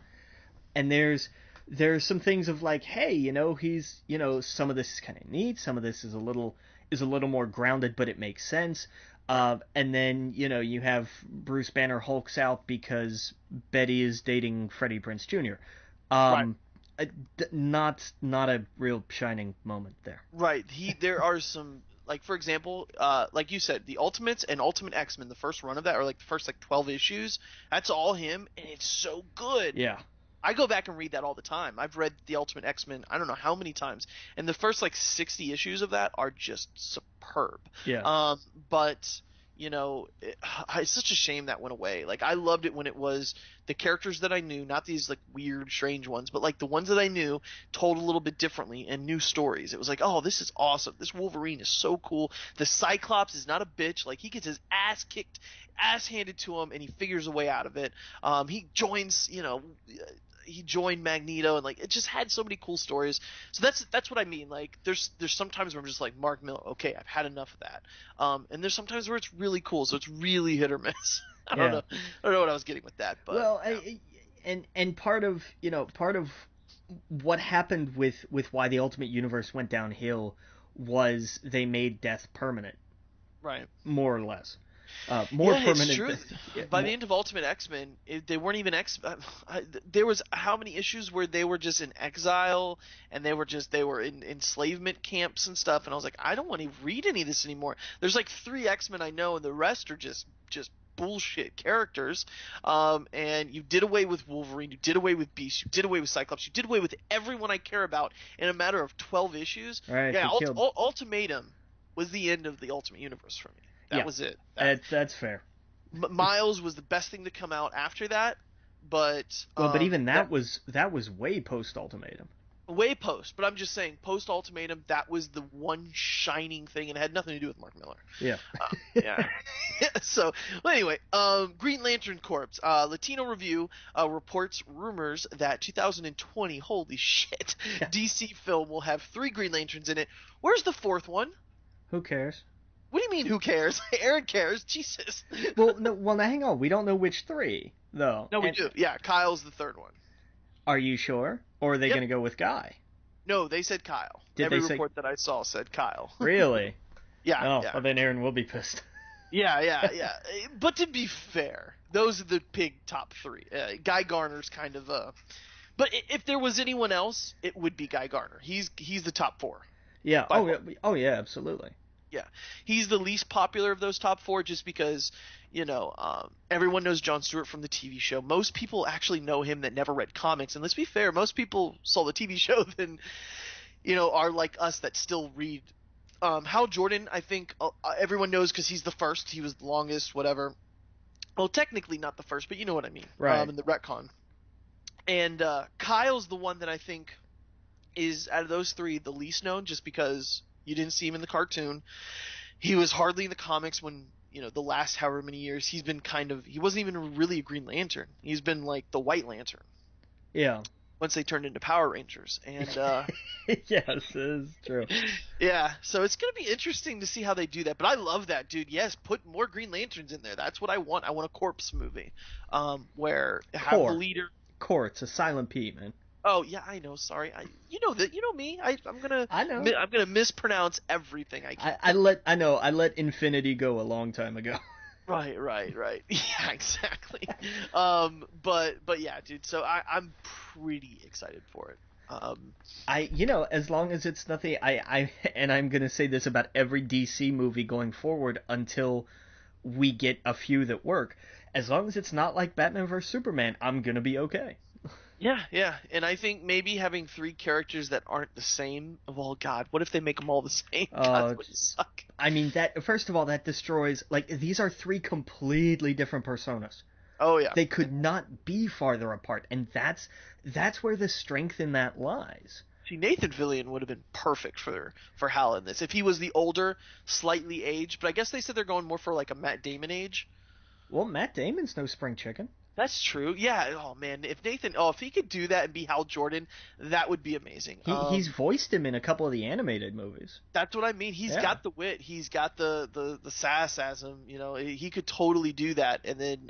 and there's some things of like, hey, he's, some of this is kind of neat, some of this is a little more grounded, but it makes sense. And then, you have Bruce Banner hulks out because Betty is dating Freddie Prinze Jr. Right. Not a real shining moment there. Right. There are some Like for example, like you said, the Ultimates and Ultimate X-Men, the first run of that, or like the first like 12 issues, that's all him, and it's so good. Yeah. I go back and read that all the time. I've read the Ultimate X-Men I don't know how many times, and the first like 60 issues of that are just superb. Yeah. But it's such a shame that went away. Like I loved it when it was the characters that I knew, not these like weird, strange ones, but like the ones that I knew told a little bit differently and new stories. It was like, oh, this is awesome. This Wolverine is so cool. The Cyclops is not a bitch. Like he gets his ass kicked, ass handed to him, and he figures a way out of it. He joins, he joined Magneto, and like it just had so many cool stories. So that's what I mean. Like there's sometimes where I'm just like, Mark Miller, okay, I've had enough of that. And there's sometimes where it's really cool, so it's really hit or miss. I don't know what I was getting with that, but well, yeah. and part of what happened with why the Ultimate Universe went downhill was they made death permanent, Right. more or less. More yeah, permanent. It's true. By the end of Ultimate X-Men, they weren't even there was how many issues where they were just in exile, and they were in enslavement camps and stuff, and I was like, I don't want to read any of this anymore. There's like 3 X-Men I know, and the rest are just bullshit characters. And you did away with Wolverine, you did away with Beast, you did away with Cyclops, you did away with everyone I care about in a matter of 12 issues. Right, yeah, Ultimatum was the end of the Ultimate Universe for me. That was it. That's fair. Miles was the best thing to come out after that, but but even that was way post Ultimatum. Way post. But I'm just saying, post Ultimatum, that was the one shining thing, and it had nothing to do with Mark Miller. Yeah. Yeah. So, well, anyway, Green Lantern Corps. Latino Review reports rumors that 2020, holy shit, DC film will have 3 Green Lanterns in it. Where's the 4th one? Who cares? What do you mean, who cares? Aaron cares. Jesus. Well, now hang on. We don't know which 3, though. No, we do. Yeah, Kyle's the 3rd one. Are you sure? Or are they going to go with Guy? No, they said Kyle. Every report that I saw said Kyle. Really? Yeah. Oh, yeah. Well, then Aaron will be pissed. Yeah. But to be fair, those are the big top 3. Guy Garner's kind of But if there was anyone else, it would be Guy Garner. He's the top 4. Yeah. Oh yeah, absolutely. Yeah, he's the least popular of those top 4 just because, everyone knows Jon Stewart from the TV show. Most people actually know him that never read comics. And let's be fair, most people saw the TV show then, are like us that still read. Hal Jordan, I think everyone knows because he's the first. He was the longest, whatever. Well, technically not the first, but you know what I mean. Right. In the retcon. And Kyle's the one that I think is, out of those 3, the least known just because you didn't see him in the cartoon. He was hardly in the comics when, the last however many years. He's been he wasn't even really a Green Lantern. He's been like the White Lantern. Yeah. Once they turned into Power Rangers. And yes, it is true. Yeah, so it's going to be interesting to see how they do that. But I love that, dude. Yes, put more Green Lanterns in there. That's what I want. I want a corpse movie where have the leader. It's a silent P, man. Oh yeah, I know. Sorry, you know that. You know me. I'm gonna mispronounce everything I can. I let Infinity go a long time ago. Right. Yeah, exactly. But yeah, dude. So I'm pretty excited for it. As long as it's nothing, and I'm gonna say this about every DC movie going forward until we get a few that work. As long as it's not like Batman vs Superman, I'm gonna be okay. Yeah, and I think maybe having 3 characters that aren't the same. Well, God, what if they make them all the same? God, that would suck. I mean, that first of all, that destroys. Like, these are 3 completely different personas. Oh yeah, they could not be farther apart, and that's where the strength in that lies. See, Nathan Fillion would have been perfect for Hal in this if he was the older, slightly aged. But I guess they said they're going more for like a Matt Damon age. Well, Matt Damon's no spring chicken. That's true. Yeah. Oh man, if he could do that and be Hal Jordan, that would be amazing. He's voiced him in a couple of the animated movies. That's what I mean. He's got the wit. He's got the sass as him. He could totally do that. And then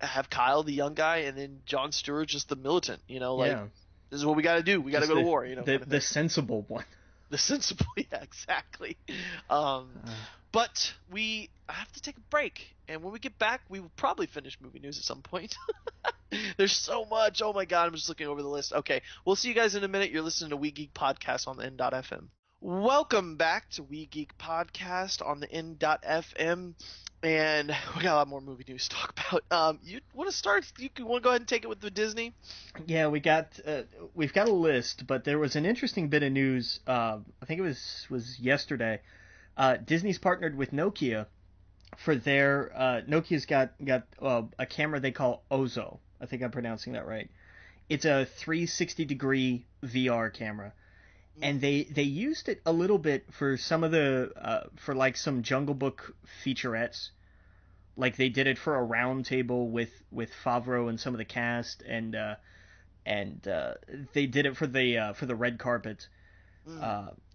have Kyle the young guy, and then Jon Stewart just the militant. This is what we got to do. We got to go to war. The sensible one. The sensible. Yeah, exactly. But I have to take a break, and when we get back, we will probably finish movie news at some point. There's so much. Oh my God, I'm just looking over the list. Okay, we'll see you guys in a minute. You're listening to We Geek Podcast on the N.FM. Welcome back to We Geek Podcast on the N.FM, and we got a lot more movie news to talk about. You want to start? You want to go ahead and take it with the Disney? Yeah, we've got a list, but there was an interesting bit of news. I think it was yesterday. Disney's partnered with Nokia for their Nokia's got a camera they call Ozo. I think I'm pronouncing that right. It's a 360-degree VR camera. And they used it a little bit for some of the for like some Jungle Book featurettes, like they did it for a round table with Favreau and some of the cast, and they did it for the red carpet,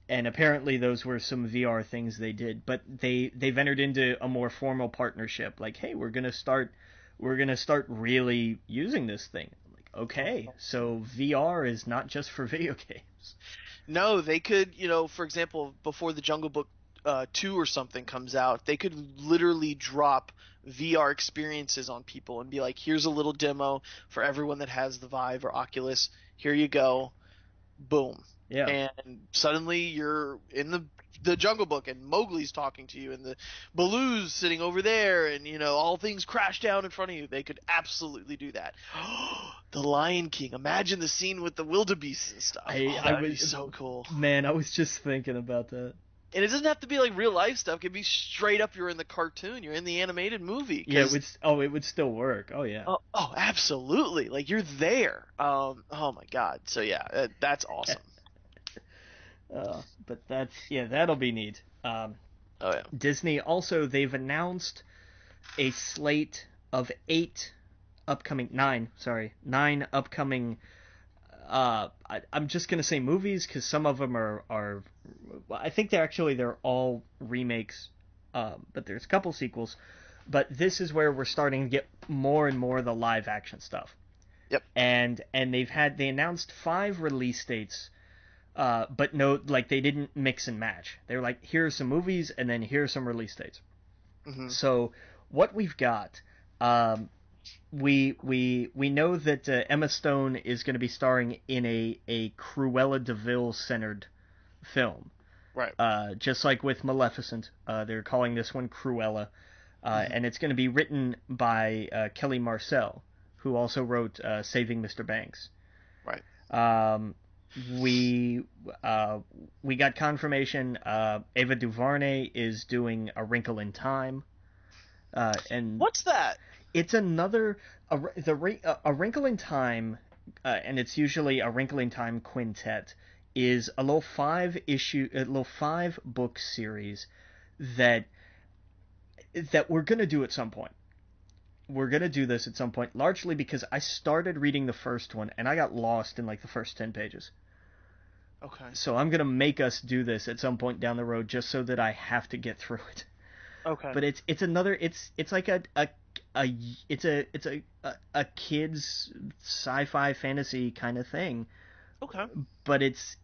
and apparently those were some VR things they did. But they've entered into a more formal partnership, like, hey, we're gonna start really using this thing. Like, okay, so VR is not just for video games. No, they could, for example, before the Jungle Book 2 or something comes out, they could literally drop VR experiences on people and be like, here's a little demo for everyone that has the Vive or Oculus. Here you go. Boom. Yeah. And suddenly you're in the Jungle Book, and Mowgli's talking to you, and the Baloo's sitting over there, and all things crash down in front of you. They could absolutely do that. The Lion King. Imagine the scene with the wildebeests and stuff. That'd be so cool. Man, I was just thinking about that. And it doesn't have to be like real life stuff. It could be straight up. You're in the cartoon. You're in the animated movie. Yeah, it would still work. Oh yeah. Oh, absolutely. Like you're there. Oh my God. So yeah, that's awesome. But that'll be neat. Oh yeah. Disney also, they've announced a slate of nine upcoming. I'm just gonna say movies because some of them are I think they're all remakes, but there's a couple sequels. But this is where we're starting to get more and more of the live action stuff. Yep. And they announced 5 release dates. But no, like they didn't mix and match. They were like, here are some movies, and then here are some release dates. Mm-hmm. So what we've got, we know that Emma Stone is going to be starring in a Cruella de Vil centered film. Right. Just like with Maleficent, they're calling this one Cruella, and it's going to be written by Kelly Marcel, who also wrote Saving Mr. Banks. Right. We got confirmation. Ava DuVernay is doing A Wrinkle in Time. And what's that? It's another A Wrinkle in Time, and it's usually A Wrinkle in Time quintet. Is a little 5-book series that we're gonna do at some point. We're gonna do this at some point, largely because I started reading the first one and I got lost in like the first 10 pages. Okay. So I'm gonna make us do this at some point down the road, just so that I have to get through it. Okay. But it's like a kid's sci-fi fantasy kind of thing. Okay. But it's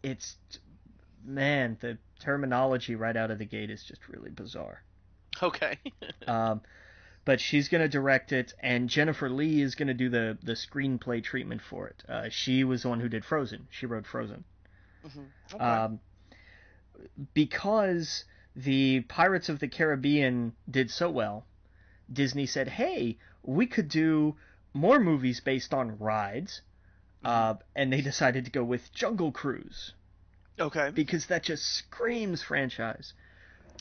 man, the terminology right out of the gate is just really bizarre. Okay. But she's going to direct it, and Jennifer Lee is going to do the screenplay treatment for it. She was the one who did Frozen. She wrote Frozen. Mm-hmm. Okay. Because the Pirates of the Caribbean did so well, Disney said, hey, we could do more movies based on rides, and they decided to go with Jungle Cruise. Okay. Because that just screams franchise.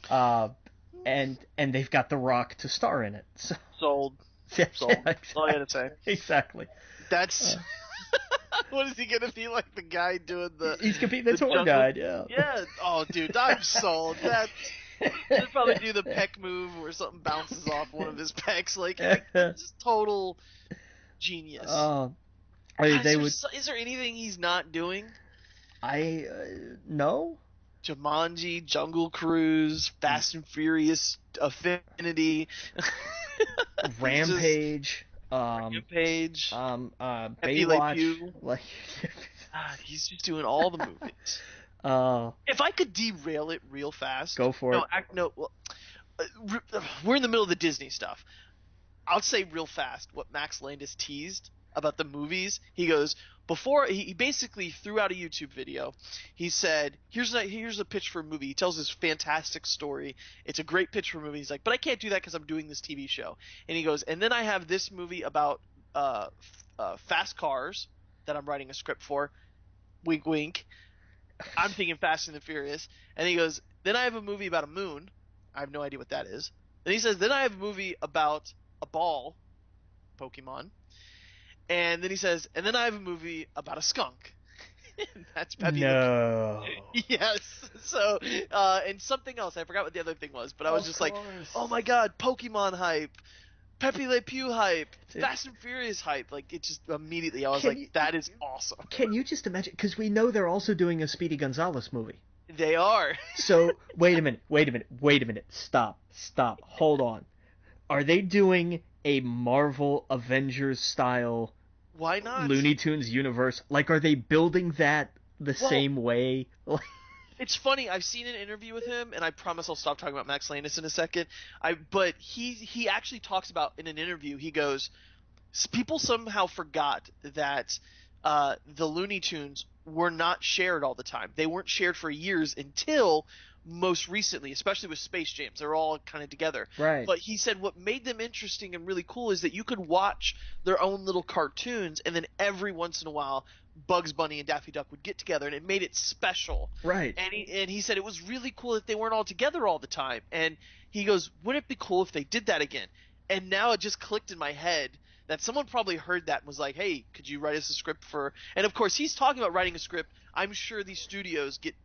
And they've got The Rock to star in it. So. Sold. Yeah, Sold. exactly. That's all I gotta say. Exactly. That's. What is he gonna be like? The guy doing the. He's gonna be the tour guide. Yeah. Yeah. Oh, dude, I'm sold. He'll probably do the peck move where something bounces off one of his pecs. Like just total genius. Is there anything he's not doing? No. Jumanji, Jungle Cruise, Fast and Furious, Affinity, Rampage, Rampage, Baywatch. Like, he's just doing all the movies. If I could derail it real fast, go for it. Well, we're in the middle of the Disney stuff. I'll say real fast what Max Landis teased about the movies. He goes, before he basically threw out a YouTube video. He said, here's a pitch for a movie. He tells this fantastic story. It's a great pitch for a movie. He's like, but I can't do that because I'm doing this TV show. And he goes, and then I have this movie about fast cars that I'm writing a script for. Wink, wink. I'm thinking Fast and the Furious. And he goes, then I have a movie about a moon. I have no idea what that is. And he says, then I have a movie about a ball, Pokemon. And then he says, and then I have a movie about a skunk. And that's Pepe No. Le Pew. Yes. So, and something else. I forgot what the other thing was, but I was just like, oh my god, Pokemon hype, Pepe Le Pew hype, Fast and Furious hype. Like, it just immediately, I was like, that is awesome. Can you just imagine? Because we know they're also doing a Speedy Gonzales movie. They are. So, wait a minute. Stop. Hold on. Are they doing a Marvel Avengers style Why not? Looney Tunes universe? Like, are they building that the same way? It's funny. I've seen an interview with him, and I promise I'll stop talking about Max Landis in a second. But he actually talks about in an interview. He goes, people somehow forgot that the Looney Tunes were not shared all the time. They weren't shared for years until most recently, especially with Space Jams. They're all kind of together. Right. But he said what made them interesting and really cool is that you could watch their own little cartoons, and then every once in a while Bugs Bunny and Daffy Duck would get together, and it made it special. Right. And he said it was really cool that they weren't all together all the time. And he goes, wouldn't it be cool if they did that again? And now it just clicked in my head that someone probably heard that and was like, hey, could you write us a script for – and, of course, he's talking about writing a script. I'm sure these studios get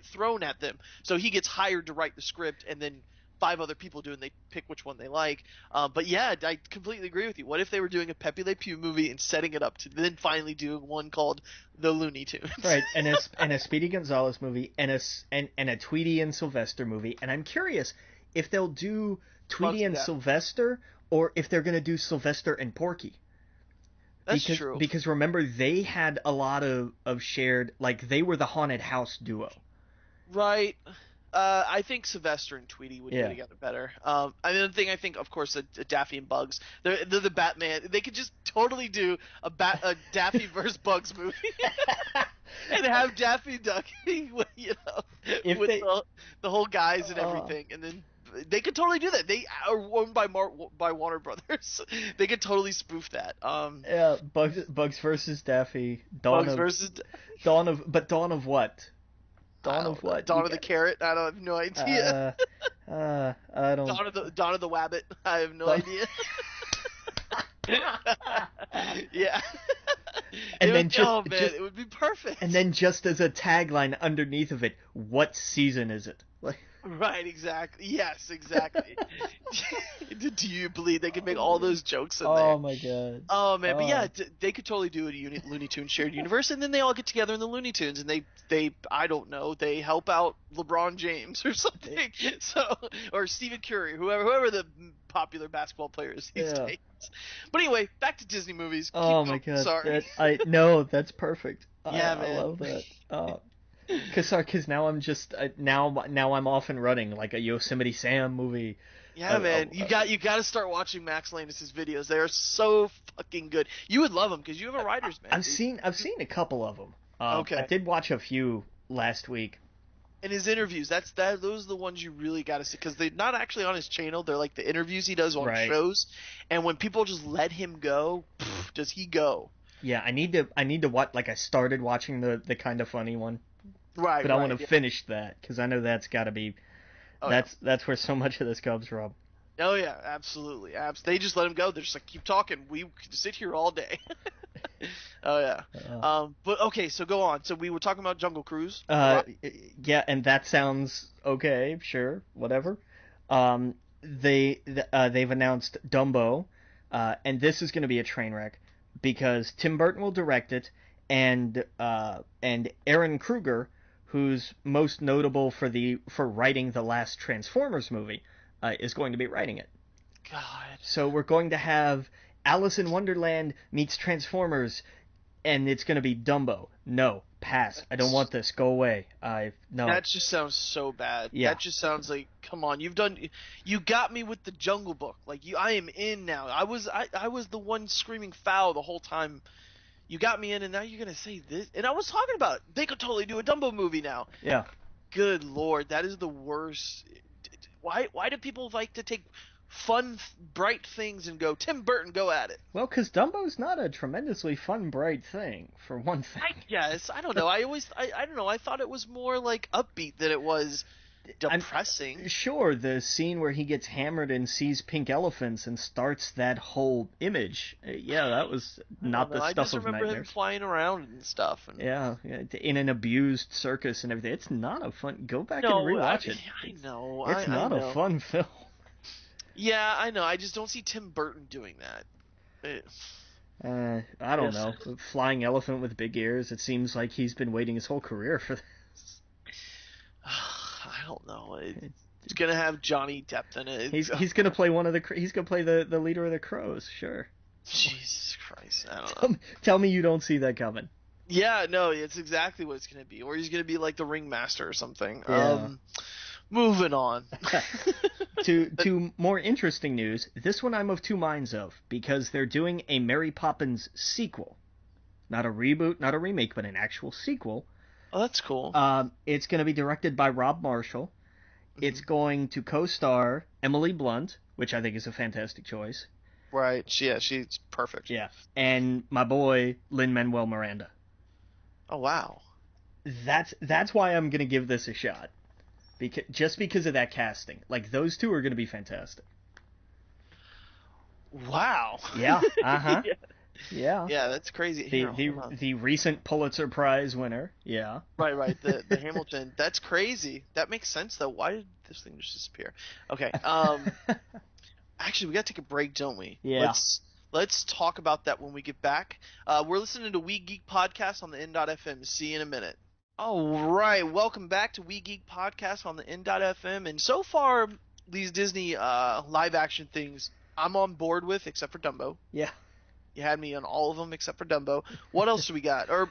thrown at them. So he gets hired to write the script, and then 5 other people do, and they pick which one they like. But, yeah, I completely agree with you. What if they were doing a Pepe Le Pew movie and setting it up to then finally doing one called The Looney Tunes? Right, and a Speedy Gonzales movie and a Tweety and Sylvester movie. And I'm curious if they'll do Tweety and Sylvester or if they're going to do Sylvester and Porky. That's true. Because remember, they had a lot of shared, like, they were the haunted house duo. Right. I think Sylvester and Tweety would go together better. Another thing I think, of course, Daffy and Bugs. They're the Batman. They could just totally do a Daffy versus Bugs movie. And have Daffy Duck, with the whole guys and everything. And then they could totally do that. They are owned by Warner Brothers. They could totally spoof that. Yeah, Bugs versus Daffy. Dawn of what? Dawn of what? Dawn of the Carrot? I don't have no idea. I don't. Dawn of the Wabbit? I have no idea. Yeah. It would be perfect. And then just as a tagline underneath of it, what season is it? Right, exactly. Yes, exactly. Do you believe they could make all those jokes in there? Oh my god. Oh man, but yeah, they could totally do a Looney Tunes shared universe, and then they all get together in the Looney Tunes, and they I don't know, they help out LeBron James or something, or Stephen Curry, whoever the popular basketball players these days. But anyway, back to Disney movies. Oh my god. Sorry. No, that's perfect. Yeah, man. I love that. Because now I'm just now I'm off and running like a Yosemite Sam movie. Yeah, man, you got to start watching Max Landis' videos. They are so fucking good. You would love them because you have a writer's man. I've seen a couple of them. Okay, I did watch a few last week. And his interviews, those are the ones you really got to see because they're not actually on his channel. They're like the interviews he does on shows. And when people just let him go, does he go? Yeah, I need to watch. Like I started watching the kind of funny one. Right, but I want to finish that because I know that's got to be that's where so much of this comes from. Oh yeah, absolutely. They just let him go. They're just like, keep talking. We could sit here all day. Oh yeah. But okay, so go on. So we were talking about Jungle Cruise. Yeah, and that sounds okay. Sure, whatever. They've announced Dumbo, and this is going to be a train wreck because Tim Burton will direct it, and Aaron Kruger, who's most notable for writing the last Transformers movie, is going to be writing it. God. So we're going to have Alice in Wonderland meets Transformers, and it's going to be Dumbo. No, pass. I don't want this. Go away. No. That just sounds so bad. Yeah. That just sounds like, come on, you got me with the Jungle Book. Like I am in now. I was the one screaming foul the whole time. You got me in, and now you're gonna say this. And I was talking about it. They could totally do a Dumbo movie now. Yeah. Good Lord, that is the worst. Why do people like to take fun, bright things and go, Tim Burton, go at it? Well, because Dumbo's not a tremendously fun, bright thing, for one thing. I guess. I don't know. I don't know. I thought it was more like upbeat than it was depressing. Sure, the scene where he gets hammered and sees pink elephants and starts that whole image. Yeah, that was not the stuff of nightmares. I just remember him flying around and stuff. And... Yeah, in an abused circus and everything. It's not a fun... Go back and rewatch it. I know. It's not a fun film. Yeah, I know. I just don't see Tim Burton doing that. I don't know. Flying elephant with big ears. It seems like he's been waiting his whole career for this. I don't know. It's gonna have Johnny Depp in it. He's gonna play He's gonna play the leader of the Crows. Sure. Jesus Christ! I don't know. Tell me you don't see that coming. Yeah, no, it's exactly what it's gonna be. Or he's gonna be like the ringmaster or something. Yeah. Moving on. to more interesting news, this one I'm of two minds of, because they're doing a Mary Poppins sequel. Not a reboot, not a remake, but an actual sequel. Oh, that's cool. It's going to be directed by Rob Marshall. Mm-hmm. It's going to co-star Emily Blunt, which I think is a fantastic choice. Right. Yeah, she's perfect. Yeah. And my boy, Lin-Manuel Miranda. Oh, wow. That's why I'm going to give this a shot. Just because of that casting. Like, those two are going to be fantastic. Wow. Yeah. Uh-huh. Yeah. Yeah, that's crazy. The recent Pulitzer Prize winner. Yeah. Right. The Hamilton. That's crazy. That makes sense, though. Why did this thing just disappear? Okay. Actually, we got to take a break, don't we? Yeah. Let's talk about that when we get back. We're listening to We Geek Podcast on the N.FM. See you in a minute. All right, welcome back to We Geek Podcast on the N.FM. And so far, these Disney live-action things, I'm on board with, except for Dumbo. Yeah. You had me on all of them except for Dumbo. What else do we got? Or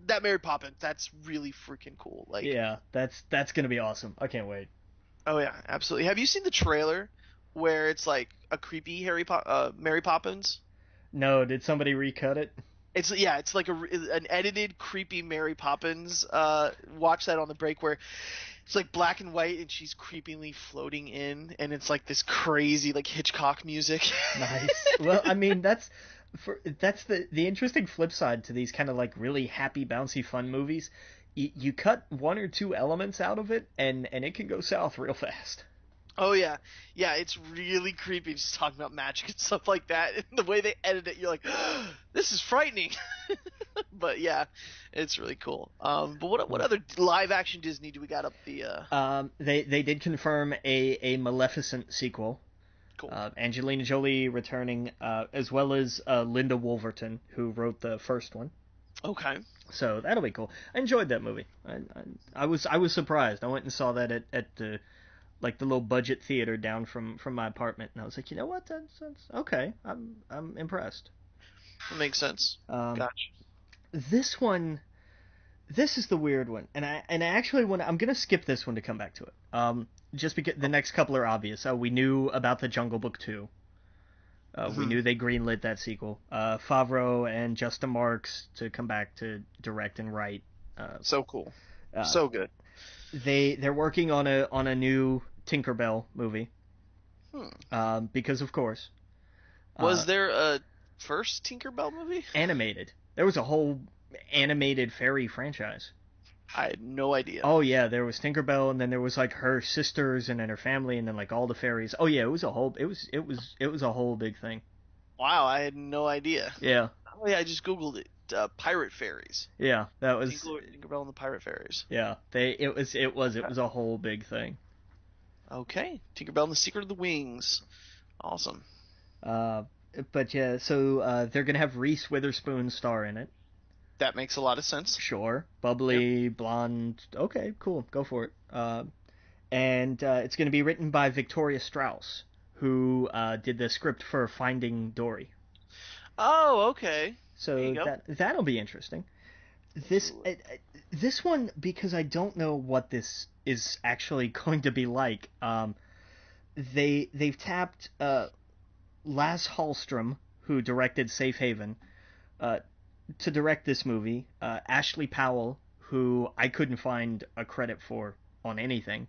that Mary Poppins, that's really freaking cool. Like, yeah, that's going to be awesome. I can't wait. Oh, yeah, absolutely. Have you seen the trailer where it's like a creepy Mary Poppins? No, did somebody recut it? It's like an edited creepy Mary Poppins. Watch that on the break where it's like black and white and she's creepily floating in, and it's like this crazy like Hitchcock music. Nice. Well, I mean that's the interesting flip side to these kind of like really happy, bouncy, fun movies. You cut one or two elements out of it, and it can go south real fast. Oh, yeah. Yeah, it's really creepy just talking about magic and stuff like that. And the way they edit it, you're like, oh, this is frightening. But, yeah, it's really cool. But what other live-action Disney do we got up the... They did confirm a Maleficent sequel. Cool. Angelina Jolie returning, as well as Linda Wolverton, who wrote the first one. Okay. So that'll be cool. I enjoyed that movie. I was surprised. I went and saw that at the... like the little budget theater down from my apartment, and I was like, you know what, that's okay. I'm impressed. That makes sense. Gotcha. This is the weird one, and I actually I'm gonna skip this one to come back to it. Just because the next couple are obvious. We knew about the Jungle Book 2. We knew they greenlit that sequel. Favreau and Justin Marks to come back to direct and write. So cool. So good. They're working on a new Tinkerbell movie. Because of course. Was there a first Tinkerbell movie? Animated. There was a whole animated fairy franchise. I had no idea. Oh yeah, there was Tinkerbell, and then there was like her sisters, and then her family, and then like all the fairies. Oh yeah, it was a whole big thing. Wow, I had no idea. Yeah. Oh yeah, I just googled it. Pirate fairies. Yeah, that was Tinkerbell and the Pirate Fairies. Yeah, it was a whole big thing. Okay, Tinkerbell and the Secret of the Wings. Awesome. But yeah, so they're gonna have Reese Witherspoon star in it. That makes a lot of sense. Sure, bubbly, blonde. Okay, cool, go for it. And it's gonna be written by Victoria Strauss, who did the script for Finding Dory. Oh, okay. So that'll be interesting. this this one, because I don't know what this is actually going to be like. They've tapped Lasse Hallström, who directed Safe Haven, to direct this movie. Ashley Powell, who I couldn't find a credit for on anything,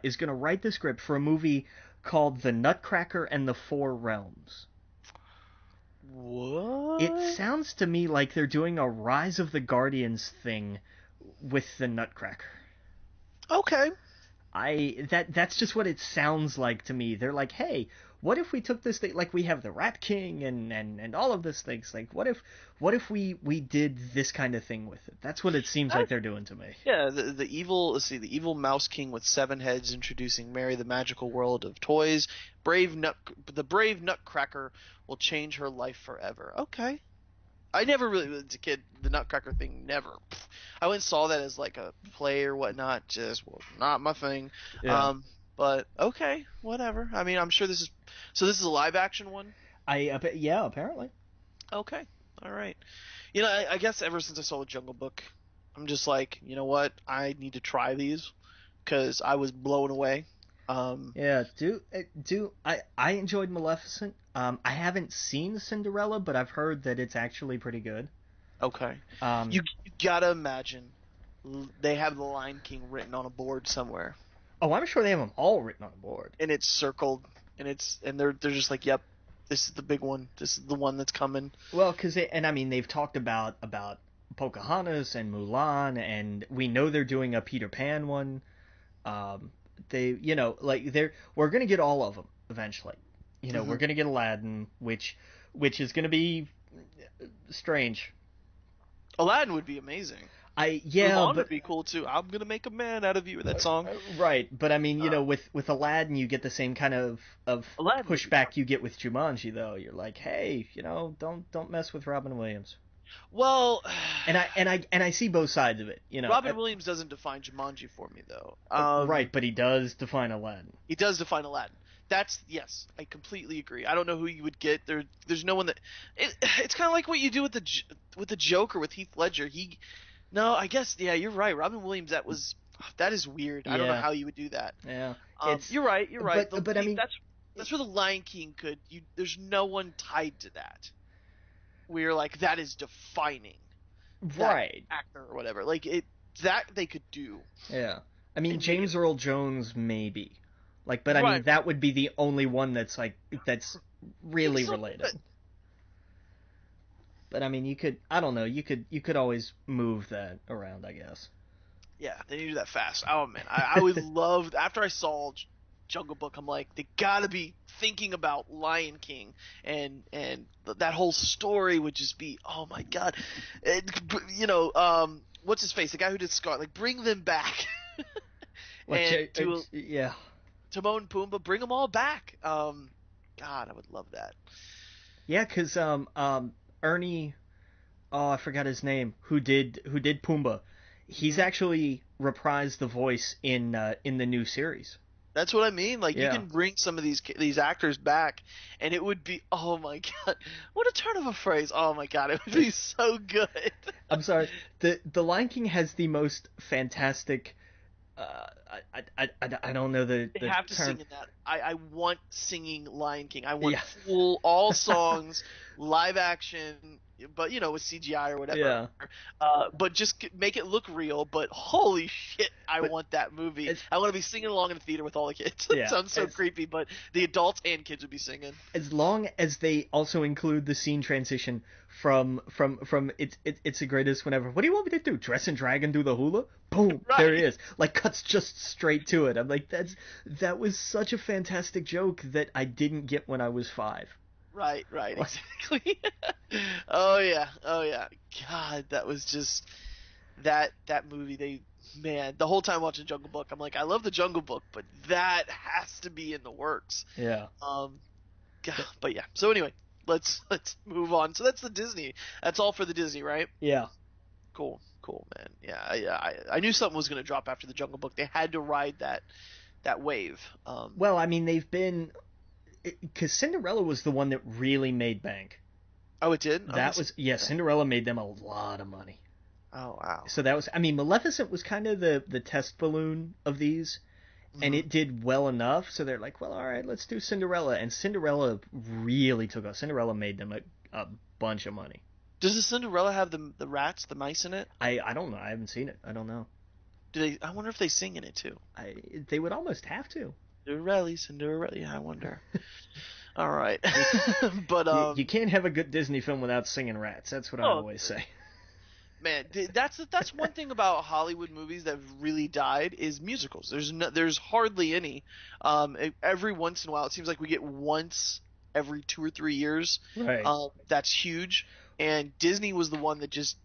is going to write the script for a movie called The Nutcracker and the Four Realms. What? It sounds to me like they're doing a Rise of the Guardians thing with the Nutcracker. Okay. That's just what it sounds like to me. They're like, hey, what if we took this thing, like we have the Rat King and all of these things, like what if we did this kind of thing with it? That's what it seems like they're doing to me. Yeah, the evil Mouse King with 7 heads introducing Mary the magical world of toys. The brave Nutcracker will change her life forever. Okay. I never really, as a kid, the Nutcracker thing, never. I went and saw that as like a play or whatnot, just, well, not my thing. Yeah. But okay, whatever. I mean, I'm sure this is a live action one? Yeah, apparently. Okay, all right. I guess ever since I saw the Jungle Book, I'm just like, you know what? I need to try these because I was blown away. Yeah, I enjoyed Maleficent. I haven't seen Cinderella, but I've heard that it's actually pretty good. Okay. You gotta imagine they have the Lion King written on a board somewhere. Oh, I'm sure they have them all written on a board. And it's circled, and they're just like, yep, this is the big one. This is the one that's coming. Well, I mean, they've talked about Pocahontas and Mulan, and we know they're doing a Peter Pan one. We're gonna get all of them eventually. We're gonna get Aladdin, which is gonna be strange. Aladdin would be amazing. Mulan would be cool too. I'm gonna make a man out of you. That song. Right, but I mean, with Aladdin, you get the same kind of pushback you get with Jumanji, though. You're like, hey, don't mess with Robin Williams. Well, and I see both sides of it. Robin Williams doesn't define Jumanji for me, though. Right, but he does define Aladdin. He does define Aladdin. Yes, I completely agree. I don't know who you would get. There's no one that. It's kind of like what you do with the Joker with Heath Ledger. No, I guess, yeah, you're right. Robin Williams, that is weird. I don't know how you would do that. Yeah. You're right. But I mean, that's where the Lion King could. There's no one tied to that. Where you're like, that is defining. Right. Actor or whatever. Like that they could do. Yeah. I mean, James Earl Jones maybe. But I mean, that would be the only one that's really related. But I mean, you could always move that around, I guess. Yeah, they need to do that fast. Oh man, I would love, after I saw Jungle Book, I'm like, they gotta be thinking about Lion King, and that whole story would just be, oh my god, what's his face, the guy who did Scar, like, bring them back. Yeah. Timon and Pumbaa, bring them all back. God, I would love that. Yeah, because Ernie, I forgot his name, who did Pumbaa. He's actually reprised the voice in the new series. That's what I mean. Like, you can bring some of these actors back, and it would be, oh my god, what a turn of a phrase. Oh my god, it would be so good. I'm sorry. The Lion King has the most fantastic. I don't know the they have to term. sing in that. I want singing Lion King. I want full all songs, live action, but with CGI or whatever. Yeah. But just make it look real. But holy shit, I want that movie. I want to be singing along in the theater with all the kids. It sounds so creepy, but the adults and kids would be singing. As long as they also include the scene transition from it's the greatest whenever. What do you want me to do? Dress and dragon, do the hula? Boom! Right. There he is. Like, cuts just straight to it. I'm like, that was such a fantastic joke that I didn't get when I was 5. Right, exactly. Oh yeah. God, that was just that movie. The whole time watching Jungle Book, I'm like, I love the Jungle Book, but that has to be in the works. Yeah. God, but yeah. So anyway, let's move on. So that's the Disney. That's all for the Disney, right? Yeah. Cool, man. Yeah, I knew something was going to drop after the Jungle Book. They had to ride that wave. Well, I mean, they've been. Because Cinderella was the one that really made bank. Oh, it did? Cinderella made them a lot of money. Oh wow. So that was, I mean, Maleficent was kind of the test balloon of these, and Mhm. it did well enough. So they're like, well, all right, let's do Cinderella, and Cinderella really took off. Cinderella made them a bunch of money. Does the Cinderella have the rats, the mice in it? I don't know. I haven't seen it. I don't know. Do they? I wonder if they sing in it too. I They would almost have to. Cinderella, Cinderella. Yeah, I wonder. All right, but You can't have a good Disney film without singing rats. That's what I oh always say. man, that's one thing about Hollywood movies that have really died is musicals. There's hardly any. Every once in a while, it seems like we get once every 2 or 3 years. Right. That's huge, and Disney was the one that just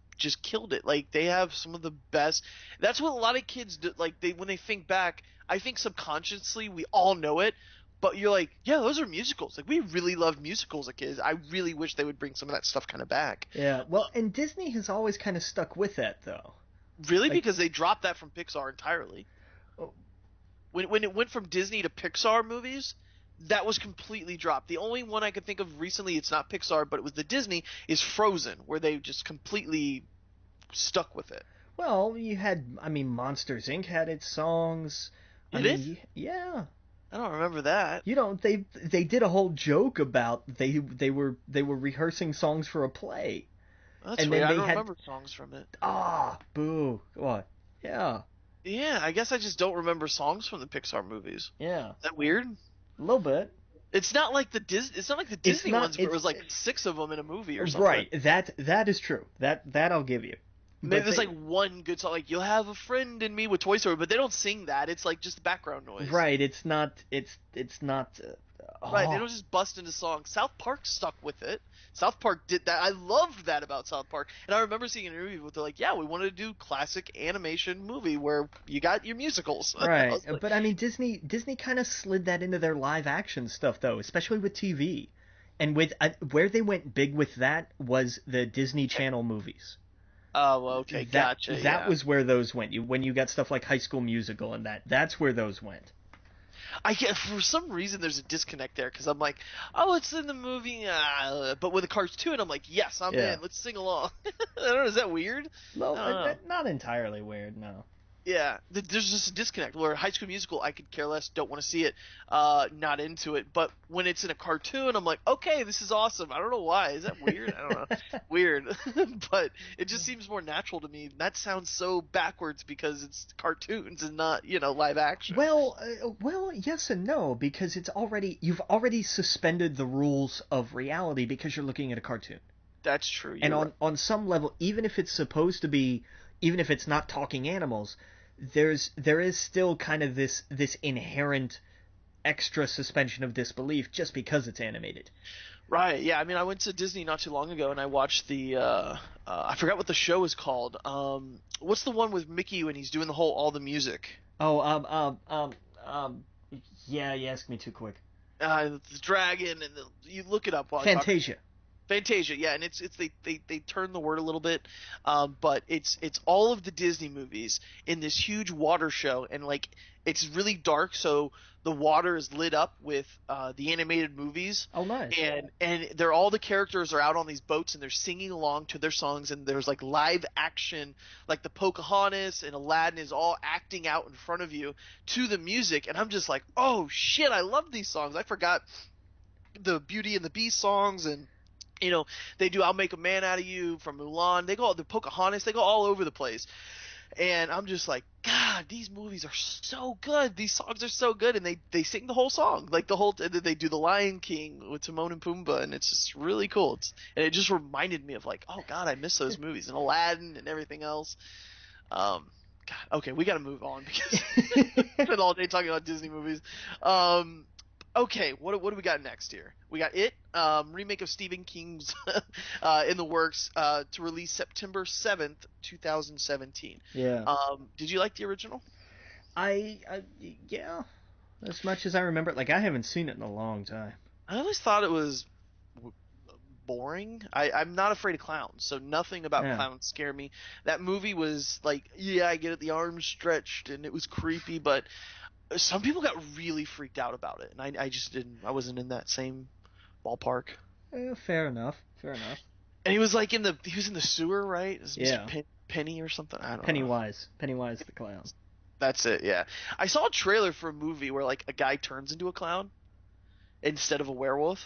killed it. Like they have some of the best. That's what a lot of kids do. Like when they think back, I think subconsciously we all know it. But you're like, yeah, those are musicals. Like we really loved musicals as kids. I really wish they would bring some of that stuff kind of back. Yeah. Well, and Disney has always kind of stuck with that, though. Really, Like, because they dropped that from Pixar entirely. oh, When it went from Disney to Pixar movies, that was completely dropped. The only one I could think of recently, it's not Pixar, but it was the Disney, is Frozen, where they just completely stuck with it. well, you had, I mean, Monsters Inc. had its songs. I Did it? mean, yeah. I don't remember that. You know, they did a whole joke about they were rehearsing songs for a play, That's and weird. then I they don't had remember songs from it. boo, what? Yeah, Yeah, I guess I just don't remember songs from the Pixar movies. yeah, Is that weird? a little bit. It's not like the Disney not- ones where it it's- was like 6 of them in a movie or something. Right, that is true. That I'll give you. Maybe But there's like one good song, like "You'll Have a Friend in Me" with Toy Story, but they don't sing that. It's like just background noise. right. It's not. Right, they don't just bust into songs. South Park stuck with it. South Park did that. I loved that about South Park. And I remember seeing an interview with they're like, yeah, we wanted to do classic animation movie where you got your musicals. Right, Like, but I mean, Disney kind of slid that into their live action stuff, though, especially with TV, and with where they went big with that was the Disney Channel movies. oh, well, okay, gotcha. That yeah. was where those went. When you got stuff like High School Musical and that's where those went. I get for some reason there's a disconnect there because I'm like, oh, it's in the movie, but with a cartoon, I'm like, yes, I'm Yeah. in. Let's sing along. I don't know. Is that weird? No, I don't know. not entirely weird, no. Yeah, there's just a disconnect where High School Musical, I could care less, don't want to see it, not into it. But when it's in a cartoon, I'm like, okay, this is awesome. I don't know why. Is that weird? I don't know. Weird. But it just seems more natural to me. That sounds so backwards because it's cartoons and not, live action. Well, yes and no, because you've already suspended the rules of reality because you're looking at a cartoon. That's true. And You're right. on some level, even if it's supposed to be, even if it's not talking animals, there is still kind of this inherent extra suspension of disbelief just because it's animated. Right, yeah. I mean, I went to Disney not too long ago and I watched the I forgot what the show is called. What's the one with Mickey when he's doing all the music? Oh, yeah, you asked me too quick. The dragon and you look it up while Fantasia. Fantasia, yeah, and it's they turn the word a little bit, but it's all of the Disney movies in this huge water show, and like it's really dark, so the water is lit up with the animated movies. Oh, nice. And they're all the characters are out on these boats and they're singing along to their songs, and there's like live action, like the Pocahontas and Aladdin is all acting out in front of you to the music, and I'm just like, oh shit, I love these songs. I forgot the Beauty and the Beast songs, and they do "I'll Make a Man Out of You" from Mulan. They go the Pocahontas. They go all over the place, and I'm just like, God, these movies are so good. These songs are so good, and they sing the whole song, like and then they do the Lion King with Timon and Pumbaa, and it's just really cool. And it just reminded me of like, oh God, I miss those movies and Aladdin and everything else. God, okay, we got to move on because we've been all day talking about Disney movies. Okay, what do we got next here? We got It, remake of Stephen King's in the works to release September 7th, 2017. Yeah. Did you like the original? Yeah, as much as I remember it. Like, I haven't seen it in a long time. I always thought it was boring. I'm not afraid of clowns, so nothing about clowns scare me. That movie was like, yeah, I get it, the arms stretched and it was creepy, but some people got really freaked out about it, and I just didn't. I wasn't in that same ballpark. Fair enough. And he was like he was in the sewer, right? Yeah. Penny or something. I don't know. Pennywise the clown. That's it. Yeah, I saw a trailer for a movie where like a guy turns into a clown instead of a werewolf.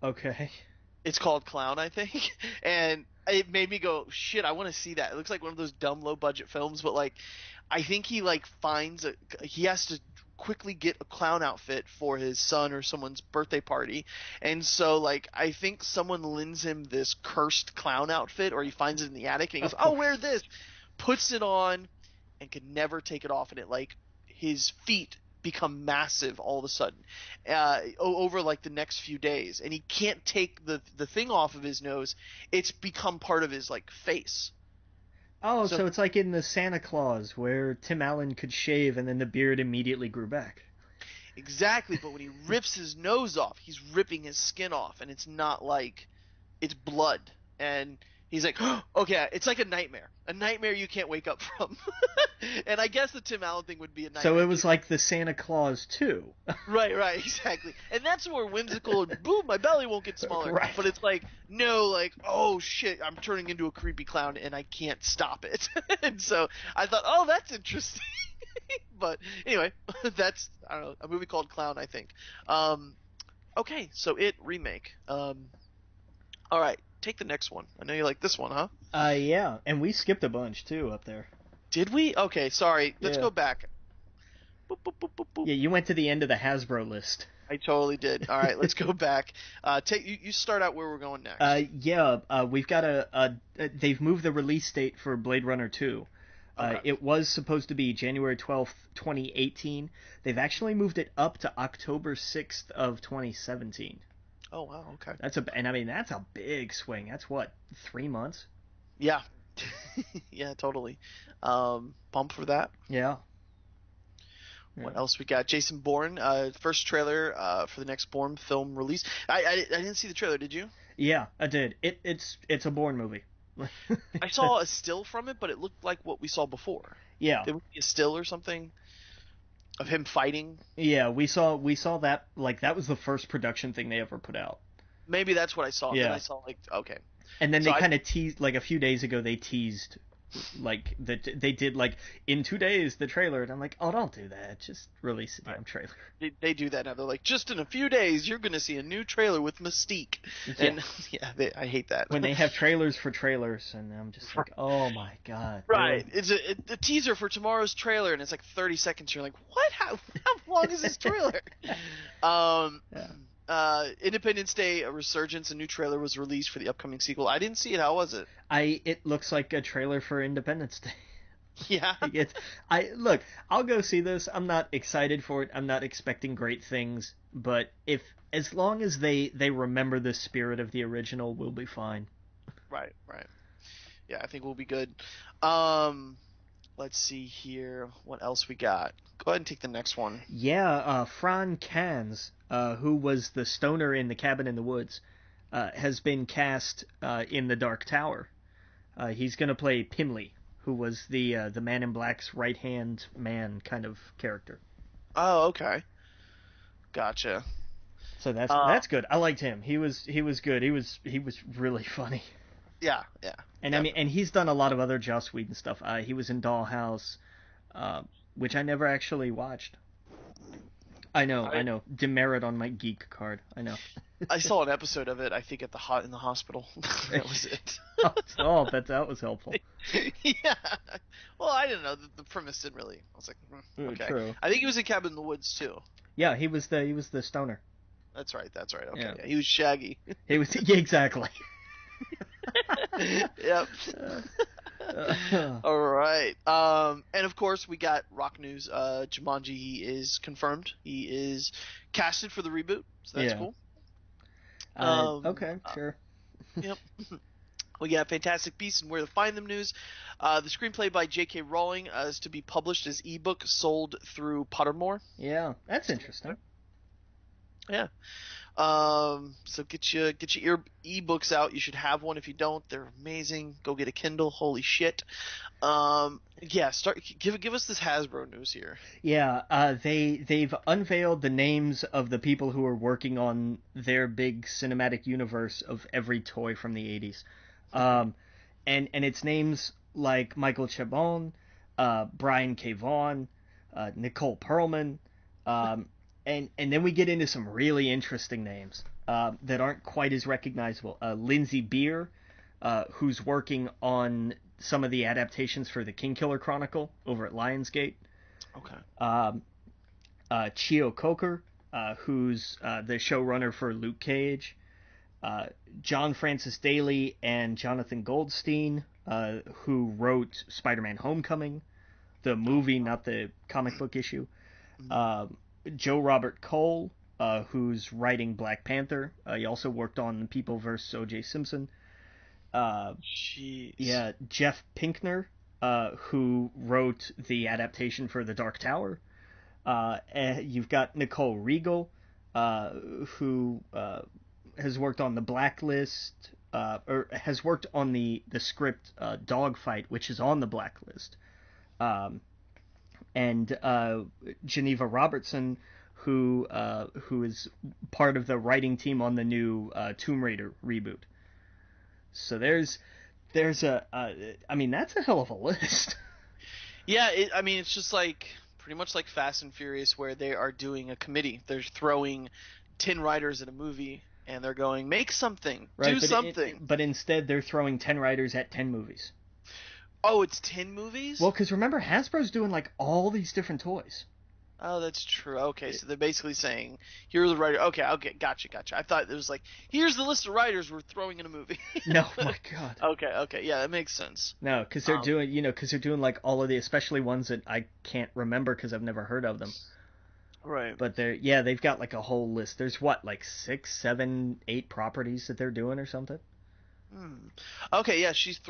Okay. It's called Clown, I think, and it made me go, shit, I want to see that. It looks like one of those dumb low budget films, but like, I think he like he has to quickly get a clown outfit for his son or someone's birthday party, and so like I think someone lends him this cursed clown outfit, or he finds it in the attic and he goes, "Oh, wear this," puts it on, and can never take it off, and it like his feet become massive all of a sudden over like the next few days, and he can't take the thing off of his nose. It's become part of his like face. Oh, so it's like in the Santa Claus where Tim Allen could shave and then the beard immediately grew back. Exactly, but when he rips his nose off, he's ripping his skin off, and it's not like it's blood. And he's like, oh, okay, it's like a nightmare you can't wake up from. And I guess the Tim Allen thing would be a nightmare. So it was like the Santa Claus 2. Right, exactly. And that's more whimsical and boom, my belly won't get smaller. Right. But it's like, no, like, oh shit, I'm turning into a creepy clown and I can't stop it. And so I thought, oh, that's interesting. But anyway, that's, I don't know, a movie called Clown, I think. Okay, so It remake. All right, take the next one. I know you like this one, huh? Yeah, and we skipped a bunch too up there. Did we? Okay, sorry. Let's go back. Boop, boop, boop, boop, boop. Yeah, you went to the end of the Hasbro list. I totally did. All right, let's go back. You start out where we're going next. We've got they've moved the release date for Blade Runner 2. Okay. It was supposed to be January 12th, 2018. They've actually moved it up to October 6th of 2017. Oh wow, okay. That's a big swing. That's what, 3 months? Yeah. Yeah, totally. Pumped for that. Yeah. What else we got? Jason Bourne, first trailer for the next Bourne film release. I didn't see the trailer, did you? Yeah, I did. It's a Bourne movie. I saw a still from it, but it looked like what we saw before. Yeah. There would be a still or something of him fighting. Yeah, we saw that, like, that was the first production thing they ever put out. Maybe that's what I saw. Yeah. Then I saw like, okay. And then they kind of teased, like a few days ago, they teased, like, that they did, like, in 2 days, the trailer. And I'm like, oh, don't do that. Just release the damn trailer. They do that now. They're like, just in a few days, you're going to see a new trailer with Mystique. Yeah. And yeah, I hate that. When they have trailers for trailers, and I'm just like, oh my god. Right. It's a teaser for tomorrow's trailer, and it's like 30 seconds. You're like, what? How long is this trailer? Independence Day, a resurgence, a new trailer was released for the upcoming sequel. I didn't see it. How was it? It looks like a trailer for Independence Day. Yeah. Look, I'll go see this. I'm not excited for it. I'm not expecting great things, but as long as they remember the spirit of the original, we'll be fine. Right. Yeah, I think we'll be good. Let's see here. What else we got? Go ahead and take the next one. Yeah, Fran Kranz, who was the stoner in The Cabin in the Woods, has been cast in The Dark Tower. He's going to play Pimley, who was the Man in Black's right-hand man kind of character. Oh, okay. Gotcha. So that's good. I liked him. He was good. He was really funny. Yeah. And yeah. I mean, and he's done a lot of other Joss Whedon stuff. He was in Dollhouse, which I never actually watched. I know. Demerit on my Geek card. I know. I saw an episode of it, I think, in the hospital. That was it. Oh, that was helpful. Yeah. Well, I didn't know. The premise didn't really. I was like, okay. True. I think he was in Cabin in the Woods too. Yeah, he was the stoner. That's right. Okay. Yeah. He was Shaggy. He was. Yeah, exactly. Yep. All right. And of course we got rock news. Jumanji is confirmed. He is casted for the reboot, so that's cool. Okay, sure. Yep. We got Fantastic Beasts and Where to Find Them news. The screenplay by J.K. Rowling is to be published as ebook, sold through Pottermore. Yeah, that's interesting. Yeah. So get your ebooks out. You should have one. If you don't, they're amazing. Go get a Kindle. Holy shit. Yeah. Give us this Hasbro news here. Yeah. They've unveiled the names of the people who are working on their big cinematic universe of every toy from the 80s. And its names like Michael Chabon, Brian K. Vaughan, Nicole Perlman, um, and then we get into some really interesting names that aren't quite as recognizable. Lindsay Beer, who's working on some of the adaptations for the Kingkiller Chronicle over at Lionsgate. Okay. Chio Coker, who's the showrunner for Luke Cage. John Francis Daly and Jonathan Goldstein, who wrote Spider-Man Homecoming, the movie, not the comic book issue. Joe Robert Cole, who's writing Black Panther. He also worked on People vs. O.J. Simpson. Jeez. Yeah, Jeff Pinkner, who wrote the adaptation for The Dark Tower. You've got Nicole Riegel, who has worked on The Blacklist, or has worked on the script Dogfight, which is on the Blacklist. And Geneva Robertson, who is part of the writing team on the new Tomb Raider reboot. So there's I mean, that's a hell of a list. Yeah, I mean, it's just like pretty much like Fast and Furious, where they are doing a committee. They're throwing 10 writers at a movie, and they're going, make something, do something. But instead, they're throwing 10 writers at 10 movies. Oh, it's 10 movies? Well, because remember, Hasbro's doing like all these different toys. Oh, that's true. Okay, so they're basically saying, here are the writers. Okay, gotcha. I thought it was like, here's the list of writers we're throwing in a movie. No, my God. Okay, yeah, that makes sense. No, because they're doing like all of the, especially ones that I can't remember because I've never heard of them. Right. But they've got like a whole list. There's what, like 6, 7, 8 properties that they're doing or something. Okay, yeah, she's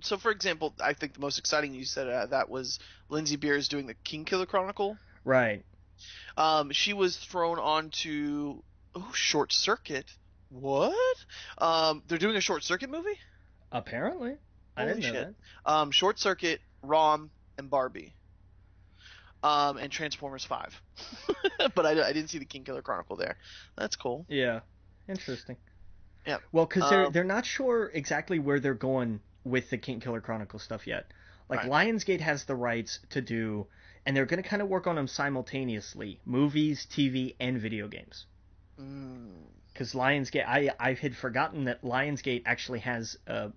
so for example, I think the most exciting you said that was Lindsay Beer is doing the Kingkiller Chronicle. Right. She was thrown onto Short Circuit. What? They're doing a Short Circuit movie? Apparently. I didn't know that. Short Circuit, Rom, and Barbie. And Transformers 5. But I didn't see the Kingkiller Chronicle there. That's cool. Yeah. Interesting. Yeah. Well, because they're not sure exactly where they're going with the Kingkiller Chronicle stuff yet. Like, right. Lionsgate has the rights to do, and they're going to kind of work on them simultaneously, movies, TV, and video games. Because Lionsgate, I had forgotten that Lionsgate actually has a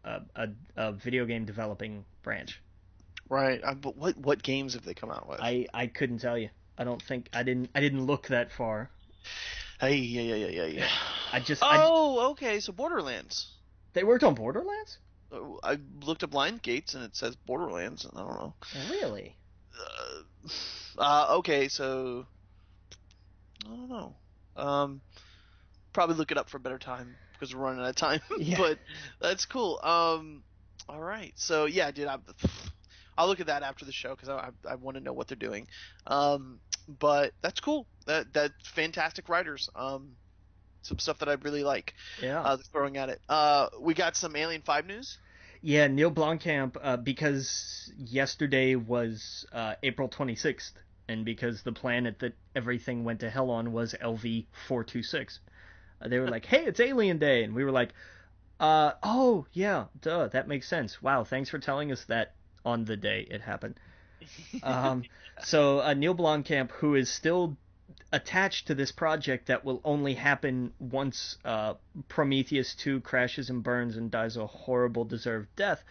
video game developing branch. Right. But what games have they come out with? I couldn't tell you. I don't think I didn't look that far. Hey, yeah. Okay, so Borderlands. They worked on Borderlands? I looked up Lionsgate and it says Borderlands, and I don't know. Really? Okay, so I don't know. Probably look it up for a better time because we're running out of time. Yeah. But that's cool. All right. So yeah, dude, I'll look at that after the show because I want to know what they're doing. But that's cool. That's fantastic writers. Some stuff that I really like. Yeah. Throwing at it. We got some Alien 5 news. Yeah, Neil Blomkamp, because yesterday was April 26th, and because the planet that everything went to hell on was LV-426, they were like, hey, it's Alien Day, and we were like, oh, yeah, duh, that makes sense. Wow, thanks for telling us that on the day it happened. So Neil Blomkamp, who is still attached to this project that will only happen once Prometheus 2 crashes and burns and dies a horrible deserved death,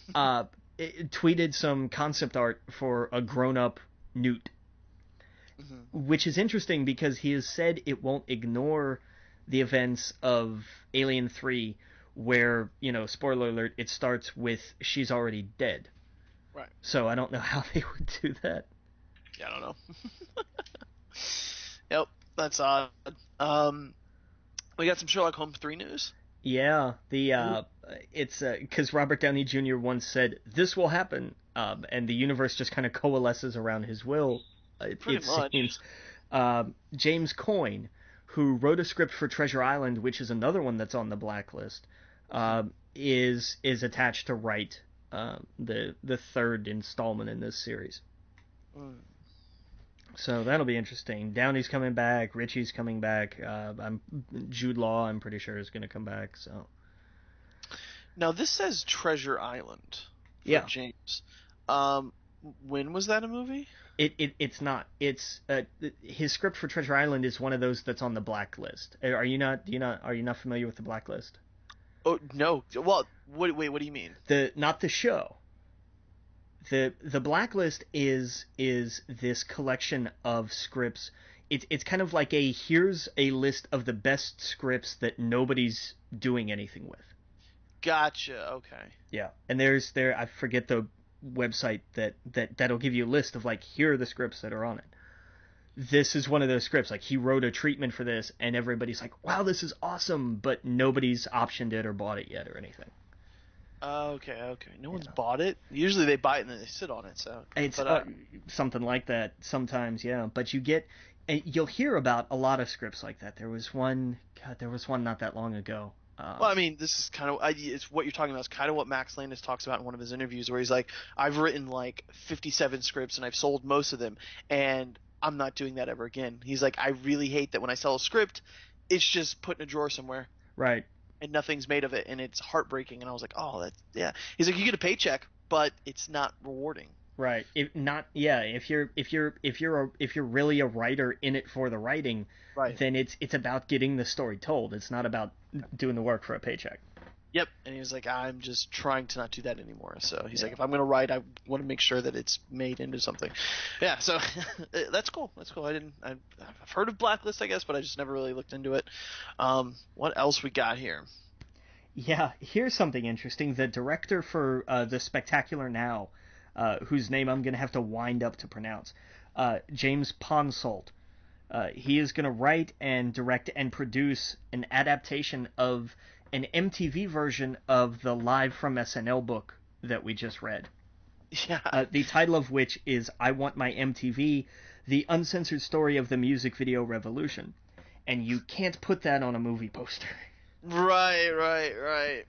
tweeted some concept art for a grown-up Newt, which is interesting because he has said it won't ignore the events of Alien 3 where, spoiler alert, it starts with she's already dead. Right. So I don't know how they would do that. Yeah, I don't know. Yep, that's odd. We got some Sherlock Holmes 3 news. Yeah, it's because Robert Downey Jr. once said this will happen, and the universe just kind of coalesces around his will. Pretty much. Seems. James Coyne, who wrote a script for Treasure Island, which is another one that's on the blacklist, is attached to write the third installment in this series. So that'll be interesting. Downey's coming back. Richie's coming back. Jude Law, I'm pretty sure, is going to come back. So now this says Treasure Island. for Yeah. James. When was that a movie? It's not. It's his script for Treasure Island is one of those that's on the blacklist. Are you not? Are you not familiar with the blacklist? Oh no. Well, wait. What do you mean? Not the show. The blacklist is this collection of scripts. It's kind of like here's a list of the best scripts that nobody's doing anything with. Gotcha. Okay. Yeah, and I forget the website that'll give you a list of like here are the scripts that are on it. This is one of those scripts. Like he wrote a treatment for this, and everybody's like, "Wow, this is awesome," but nobody's optioned it or bought it yet or anything. Okay. No one's bought it. Usually they buy it and then they sit on it. So it's but, something like that sometimes, yeah. But you'll hear about a lot of scripts like that. There was one not that long ago. Well, I mean, this is kind of it's what you're talking about. It's kind of what Max Landis talks about in one of his interviews, where he's like, "I've written like 57 scripts and I've sold most of them, and I'm not doing that ever again." He's like, "I really hate that when I sell a script, it's just put in a drawer somewhere, right, and nothing's made of it, and it's heartbreaking." And I was like, "Oh, that's yeah." He's like, "You get a paycheck, but it's not rewarding." right. If you're really a writer in it for the writing, Right. then it's about getting the story told. It's not about doing the work for a paycheck. Yep. And he was like, "I'm just trying to not do that anymore." So he's like, "If I'm going to write, I want to make sure that it's made into something." Yeah. So that's cool. I've heard of Blacklist, I guess, but I just never really looked into it. What else we got here? Yeah. Here's something interesting. The director for The Spectacular Now, whose name I'm going to have to wind up to pronounce, James Ponsoldt. He is going to write and direct and produce an adaptation of an MTV version of the Live from SNL book that we just read. Yeah. The title of which is I Want My MTV, The Uncensored Story of the Music Video Revolution. And you can't put that on a movie poster. Right.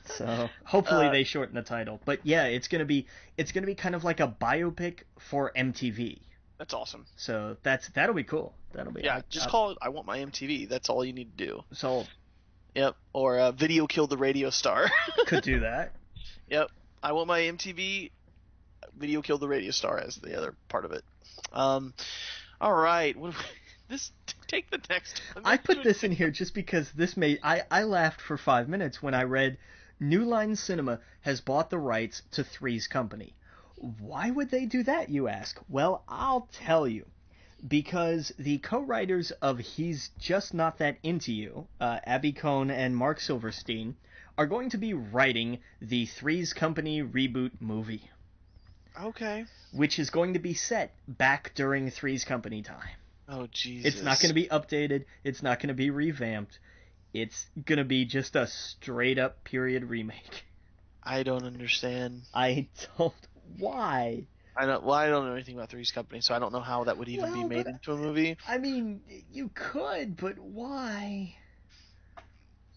So hopefully they shorten the title. But yeah, it's gonna be kind of like a biopic for MTV. That's awesome. So that'll be cool. That'll be just call it I Want My MTV. That's all you need to do. Sold. Yep. Or Video Killed the Radio Star. Could do that. Yep. I Want My MTV. Video Killed the Radio Star as the other part of it. All right. Take the next one. I put this in here just because I laughed for 5 minutes when I read New Line Cinema has bought the rights to Three's Company. Why would they do that, you ask? Well, I'll tell you. Because the co-writers of He's Just Not That Into You, Abby Cohn and Mark Silverstein, are going to be writing the Three's Company reboot movie. Okay. Which is going to be set back during Three's Company time. Oh, Jesus. It's not going to be updated. It's not going to be revamped. It's going to be just a straight-up period remake. I don't understand. Why? I don't know anything about Three's Company, so I don't know how that would even be made into a movie. I mean, you could, but why?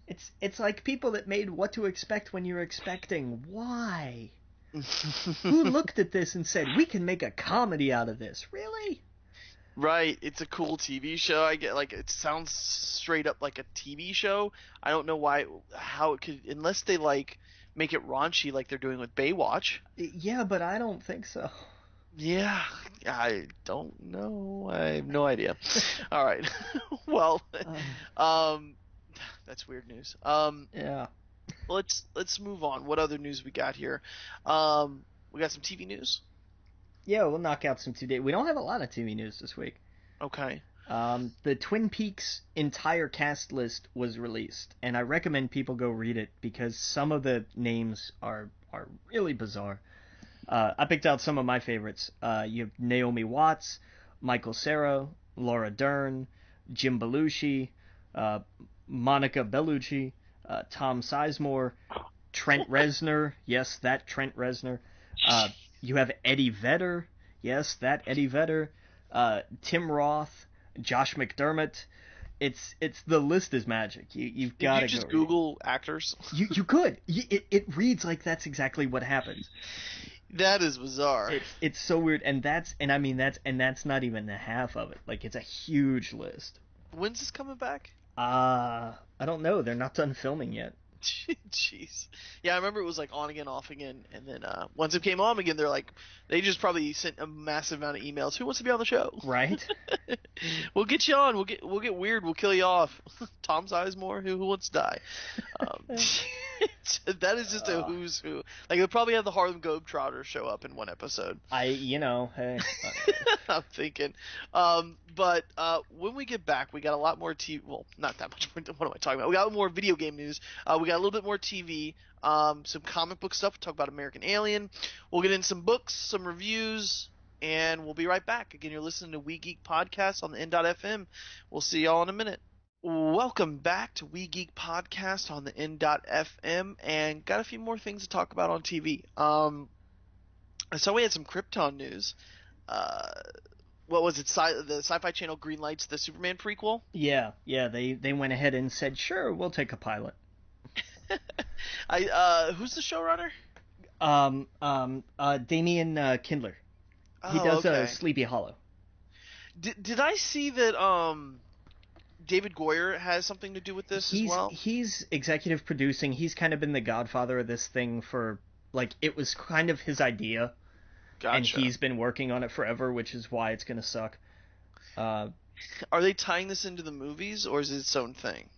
It's like people that made What to Expect When You're Expecting. Why? Who looked at this and said, we can make a comedy out of this? Really? Right, it's a cool TV show. I get it sounds straight up like a TV show. I don't know how it could, unless they make it raunchy like they're doing with Baywatch. Yeah, but I don't think so. Yeah, I don't know. I have no idea. All right. Well, that's weird news. Yeah. Let's move on. What other news we got here? We got some TV news. Yeah, we'll knock out some today. We don't have a lot of TV news this week. Okay. The Twin Peaks entire cast list was released, and I recommend people go read it because some of the names are really bizarre. I picked out some of my favorites. You have Naomi Watts, Michael Cera, Laura Dern, Jim Belushi, Monica Bellucci, Tom Sizemore, Trent Reznor. Yes, that Trent Reznor. You have Eddie Vedder. Yes, that Eddie Vedder. Tim Roth, Josh McDermott. It's the list is magic. You've got to Did you just Google actors? You could. It reads like that's exactly what happens. That is bizarre. It's so weird, and that's not even the half of it. Like, it's a huge list. When's this coming back? I don't know. They're not done filming yet. Jeez. Yeah, I remember it was like on again, off again, and then once it came on again, they just probably sent a massive amount of emails. Who wants to be on the show? Right? We'll get you on. We'll get weird. We'll kill you off. Tom Sizemore. Who wants to die? That is just a who's who. Like they'll probably have the Harlem Globetrotters show up in one episode. Hey. I'm thinking. But when we get back, we got a lot more TV. Well, not that much more. What am I talking about? We got more video game news. We got a little bit more TV. Some comic book stuff. We'll talk about American Alien. We'll get in some books, some reviews, and we'll be right back. Again, you're listening to We Geek Podcast on the N.FM. We'll see y'all in a minute. Welcome back to We Geek Podcast on the N.FM, and got a few more things to talk about on TV. So we had some Krypton news. What was it? The Sci-Fi Channel greenlights the Superman prequel. Yeah. They went ahead and said, sure, we'll take a pilot. Who's the showrunner? Damian Kindler. He does Sleepy Hollow. Did I see that David Goyer has something to do with this as well? He's executive producing. He's kind of been the godfather of this thing for, like, it was kind of his idea. Gotcha. And he's been working on it forever, which is why it's going to suck. Are they tying this into the movies, or is it its own thing?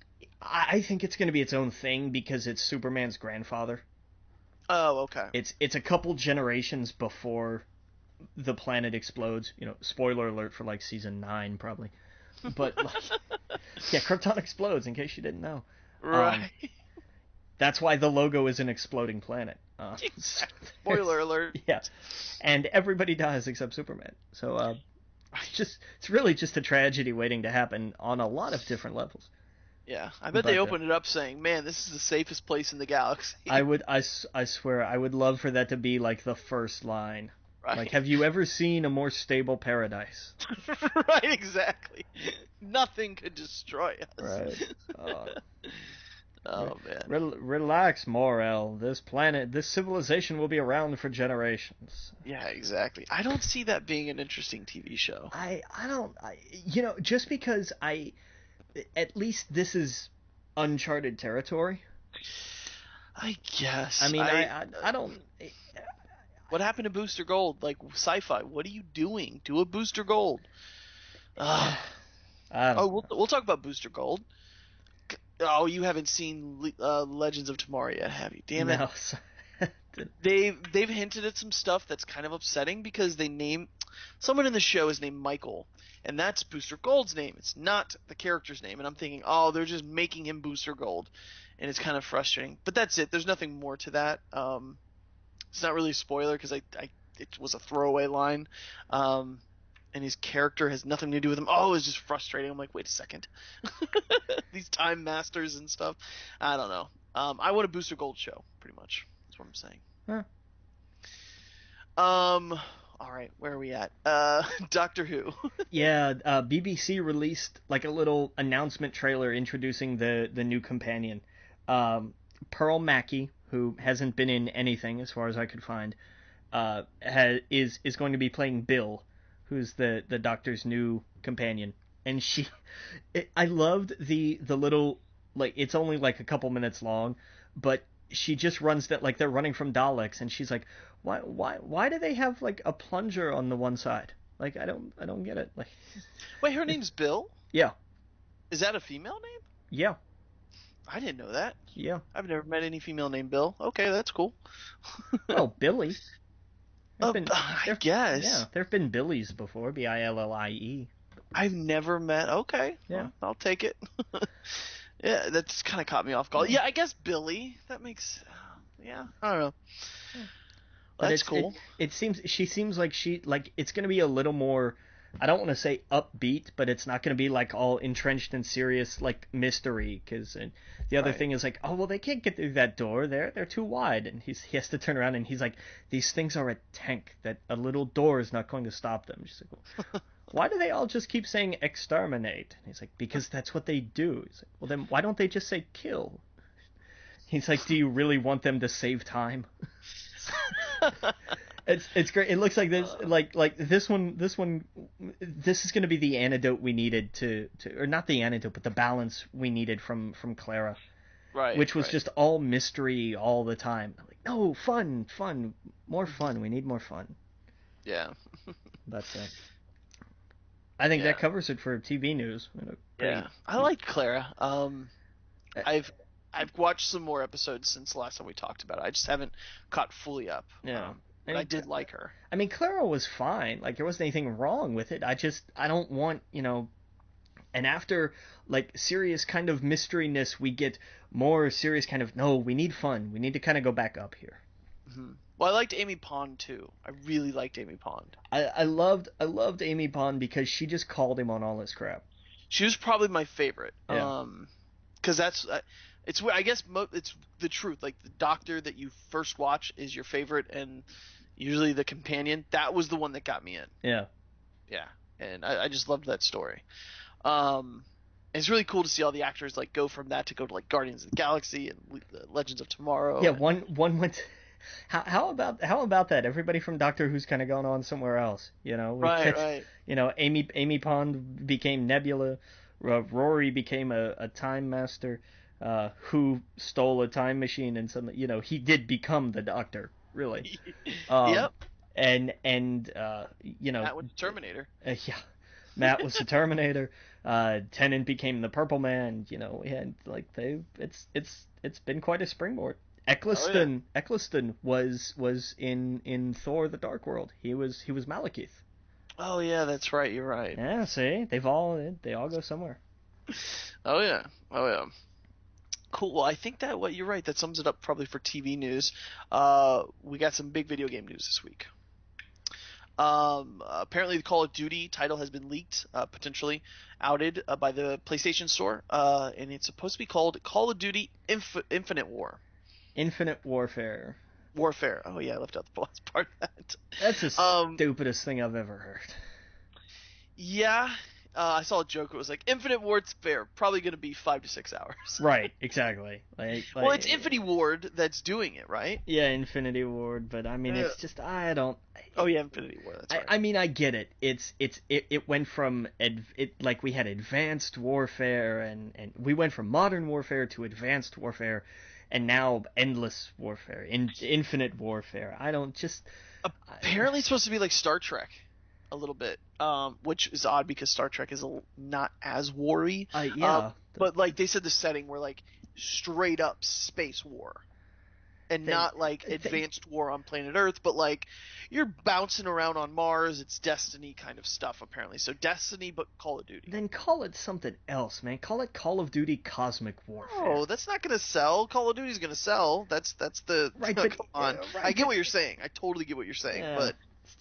I think it's going to be its own thing because it's Superman's grandfather. Oh, okay. It's a couple generations before the planet explodes. You know, spoiler alert for, like, season 9, probably. But, like, yeah, Krypton explodes, in case you didn't know. Right. That's why the logo is an exploding planet. Spoiler alert. Yeah. And everybody dies except Superman. So, it's really just a tragedy waiting to happen on a lot of different levels. Yeah, I bet they opened it up saying, "Man, this is the safest place in the galaxy." I swear, I would love for that to be like the first line. Right. Like, have you ever seen a more stable paradise? Right, exactly. Nothing could destroy us. Right. Oh man. Relax, Mor-El. This civilization will be around for generations. Yeah, exactly. I don't see that being an interesting TV show. I don't. Just because at least this is uncharted territory. I guess. I mean, I don't. What happened to Booster Gold? Like, sci-fi, what are you doing? Do a Booster Gold. We'll talk about Booster Gold. Oh, you haven't seen Legends of Tomorrow yet, have you? Damn it. No. They've hinted at some stuff that's kind of upsetting because someone in the show is named Michael, and that's Booster Gold's name. It's not the character's name, and I'm thinking, oh, they're just making him Booster Gold, and it's kind of frustrating. But that's it. There's nothing more to that. It's not really a spoiler because it was a throwaway line, and his character has nothing to do with him. Oh, it's just frustrating. I'm like, wait a second. These time masters and stuff. I don't know. I want a Booster Gold show, pretty much. That's what I'm saying. Huh. All right, where are we at? Doctor Who. Yeah, BBC released like a little announcement trailer introducing the new companion. Pearl Mackie, who hasn't been in anything as far as I could find, is going to be playing Bill, who's the Doctor's new companion. And I loved the little, like, it's only like a couple minutes long, but she just runs that, like, they're running from Daleks, and she's like, why do they have like a plunger on the one side? Like, I don't get it. Like, wait, her name's Bill? Yeah. Is that a female name? Yeah. I didn't know that. Yeah. I've never met any female named Bill. Okay, that's cool. Oh, Billy. I guess. Yeah, there have been Billies before. Billie. I've never met. Okay. Yeah. Well, I'll take it. Yeah, that's kind of caught me off guard. Yeah, I guess Billy. That makes. Yeah, I don't know. Well, that's cool. She seems like it's going to be a little more, I don't want to say upbeat, but it's not going to be like all entrenched in serious like mystery. Because the other thing is like, oh well, they can't get through that door. They're too wide, and he has to turn around, and he's like, these things are a tank that a little door is not going to stop them. She's like, well, why do they all just keep saying exterminate? And he's like, because that's what they do. He's like, well then why don't they just say kill? He's like, do you really want them to save time? It's great. It looks like this, like this one. This is going to be the antidote we needed to, or not the antidote, but the balance we needed from Clara. Right. which was Right. just all mystery all the time. I'm like, no, fun, more fun. We need more fun. Yeah. But I think that Yeah. covers it for TV news. Yeah. Pretty. I like Clara. Uh, I've watched some more episodes since the last time we talked about it. I just haven't caught fully up. yeah. But I did like her. I mean, Clara was fine. Like there wasn't anything wrong with it. I don't want And after like serious kind of mysteryness, we get more serious kind of no. We need fun. We need to kind of go back up here. Hmm. Well, I liked Amy Pond too. I really liked Amy Pond. I loved Amy Pond because she just called him on all his crap. She was probably my favorite. Yeah. Because that's it's I guess it's the truth. Like the doctor that you first watch is your favorite, and usually the companion. That was the one that got me in. Yeah. Yeah, and I just loved that story. It's really cool to see all the actors like go from that to go to like Guardians of the Galaxy and Legends of Tomorrow. Yeah. And, One went. How about that? Everybody from Doctor Who's kind of gone on somewhere else. right. Amy Pond became Nebula. Rory became a time master. Who stole a time machine and suddenly he did become the Doctor really. Yep. And That was Terminator. yeah, Matt was the Terminator. Tennant became the Purple Man. We had like it's been quite a springboard. Eccleston was in Thor: The Dark World. He was Malekith. Oh yeah, that's right. You're right. Yeah, see, they all go somewhere. Oh yeah. Cool. Well, I think that you're right. That sums it up probably for TV news. We got some big video game news this week. Apparently, the Call of Duty title has been leaked, potentially outed by the PlayStation Store, and it's supposed to be called Call of Duty Infinite Infinite Warfare. Warfare. Oh yeah, I left out the last part of that. That's the stupidest thing I've ever heard. Yeah, I saw a joke. It was like Infinite Warfare, probably going to be 5 to 6 hours. Right, exactly. Well, it's Infinity Ward that's doing it, right? Yeah, Infinity Ward, but I mean, it's just I don't. Oh yeah, Infinity Ward. That's right. I mean, I get it. It went from like we had Advanced Warfare and we went from Modern Warfare to Advanced Warfare, and now Endless Warfare, Infinite Warfare. I don't just. Apparently, it's supposed to be like Star Trek, a little bit, which is odd because Star Trek is not as war-y. Yeah. But like they said, the setting were like straight up space war, and not like advanced war on planet Earth, but like you're bouncing around on Mars. It's Destiny kind of stuff apparently. So Destiny, but Call of Duty. Then call it something else, man. Call it Call of Duty Cosmic Warfare. Oh, that's not gonna sell. Call of Duty's gonna sell. That's the right. Come but, on, right, I get what you're saying. I totally get what you're saying, yeah. but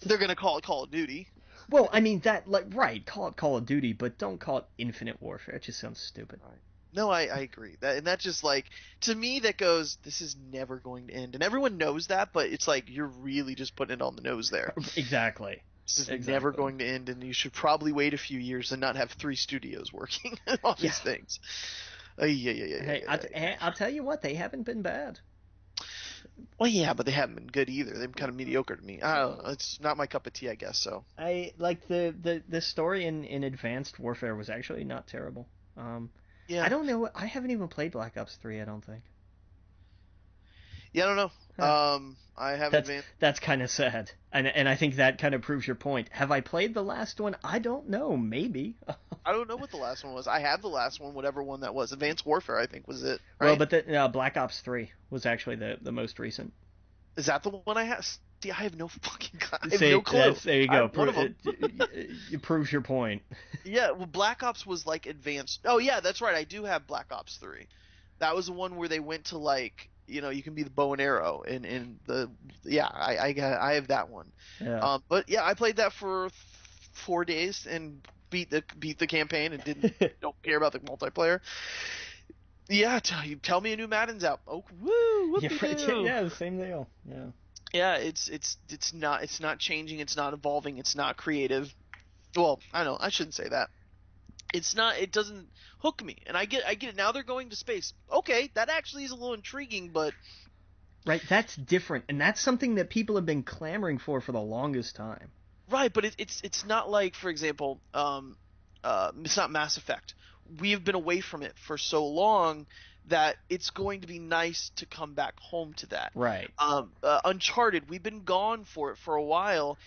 they're gonna call it Call of Duty. Well, I mean that right. Call it Call of Duty, but don't call it Infinite Warfare. It just sounds stupid. Right. No, I agree. That just like to me that goes, this is never going to end, and everyone knows that, but it's like you're really just putting it on the nose there. Exactly. This is never going to end, and you should probably wait a few years and not have 3 studios working on these things. Hey, I'll tell you what, they haven't been bad. Well, yeah, but they haven't been good either. They've been kind of mediocre to me. I don't know. It's not my cup of tea, I guess. So I like the story in Advanced Warfare was actually not terrible. Yeah. I don't know. I haven't even played Black Ops 3. I don't think. Yeah, I don't know. Huh. I haven't. That's kind of sad, and I think that kind of proves your point. Have I played the last one? I don't know. Maybe. I don't know what the last one was. I have the last one, whatever one that was. Advanced Warfare, I think, was it. Right? Well, but the Black Ops 3 was actually the most recent. Is that the one I have? See, I have no fucking. I have no clue. There you go. It proves your point. Yeah, well, Black Ops was like advanced. Oh yeah, that's right. I do have Black Ops 3. That was the one where they went to like, you can be the bow and arrow, and I have that one. Yeah. But yeah, I played that for 4 days and beat the campaign and don't care about the multiplayer. Yeah, tell me a new Madden's out. Oh, woo! Yeah, the same deal. Yeah. Yeah, it's not changing. It's not evolving. It's not creative. Well, I know I shouldn't say that. It's not. It doesn't hook me, and I get it. Now they're going to space. Okay, that actually is a little intriguing, but right, that's different, and that's something that people have been clamoring for the longest time. Right, but it's not like, for example, it's not Mass Effect. We have been away from it for so long that it's going to be nice to come back home to that. Right. Uncharted, we've been gone for it for a while.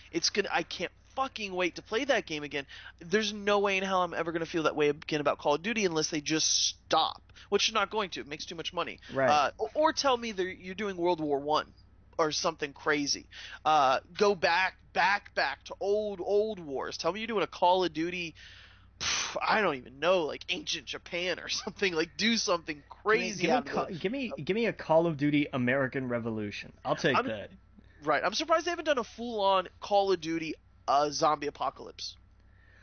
I can't fucking wait to play that game again. There's no way in hell I'm ever going to feel that way again about Call of Duty unless they just stop, which they're not going to. It makes too much money. Right. Or tell me you're doing World War One or something crazy. Go back to old wars. Tell me you're doing a Call of Duty, I don't even know, like ancient Japan or something. Like, do something crazy. Give me a Call of Duty American Revolution. I'll take that. Right. I'm surprised they haven't done a full-on Call of Duty zombie apocalypse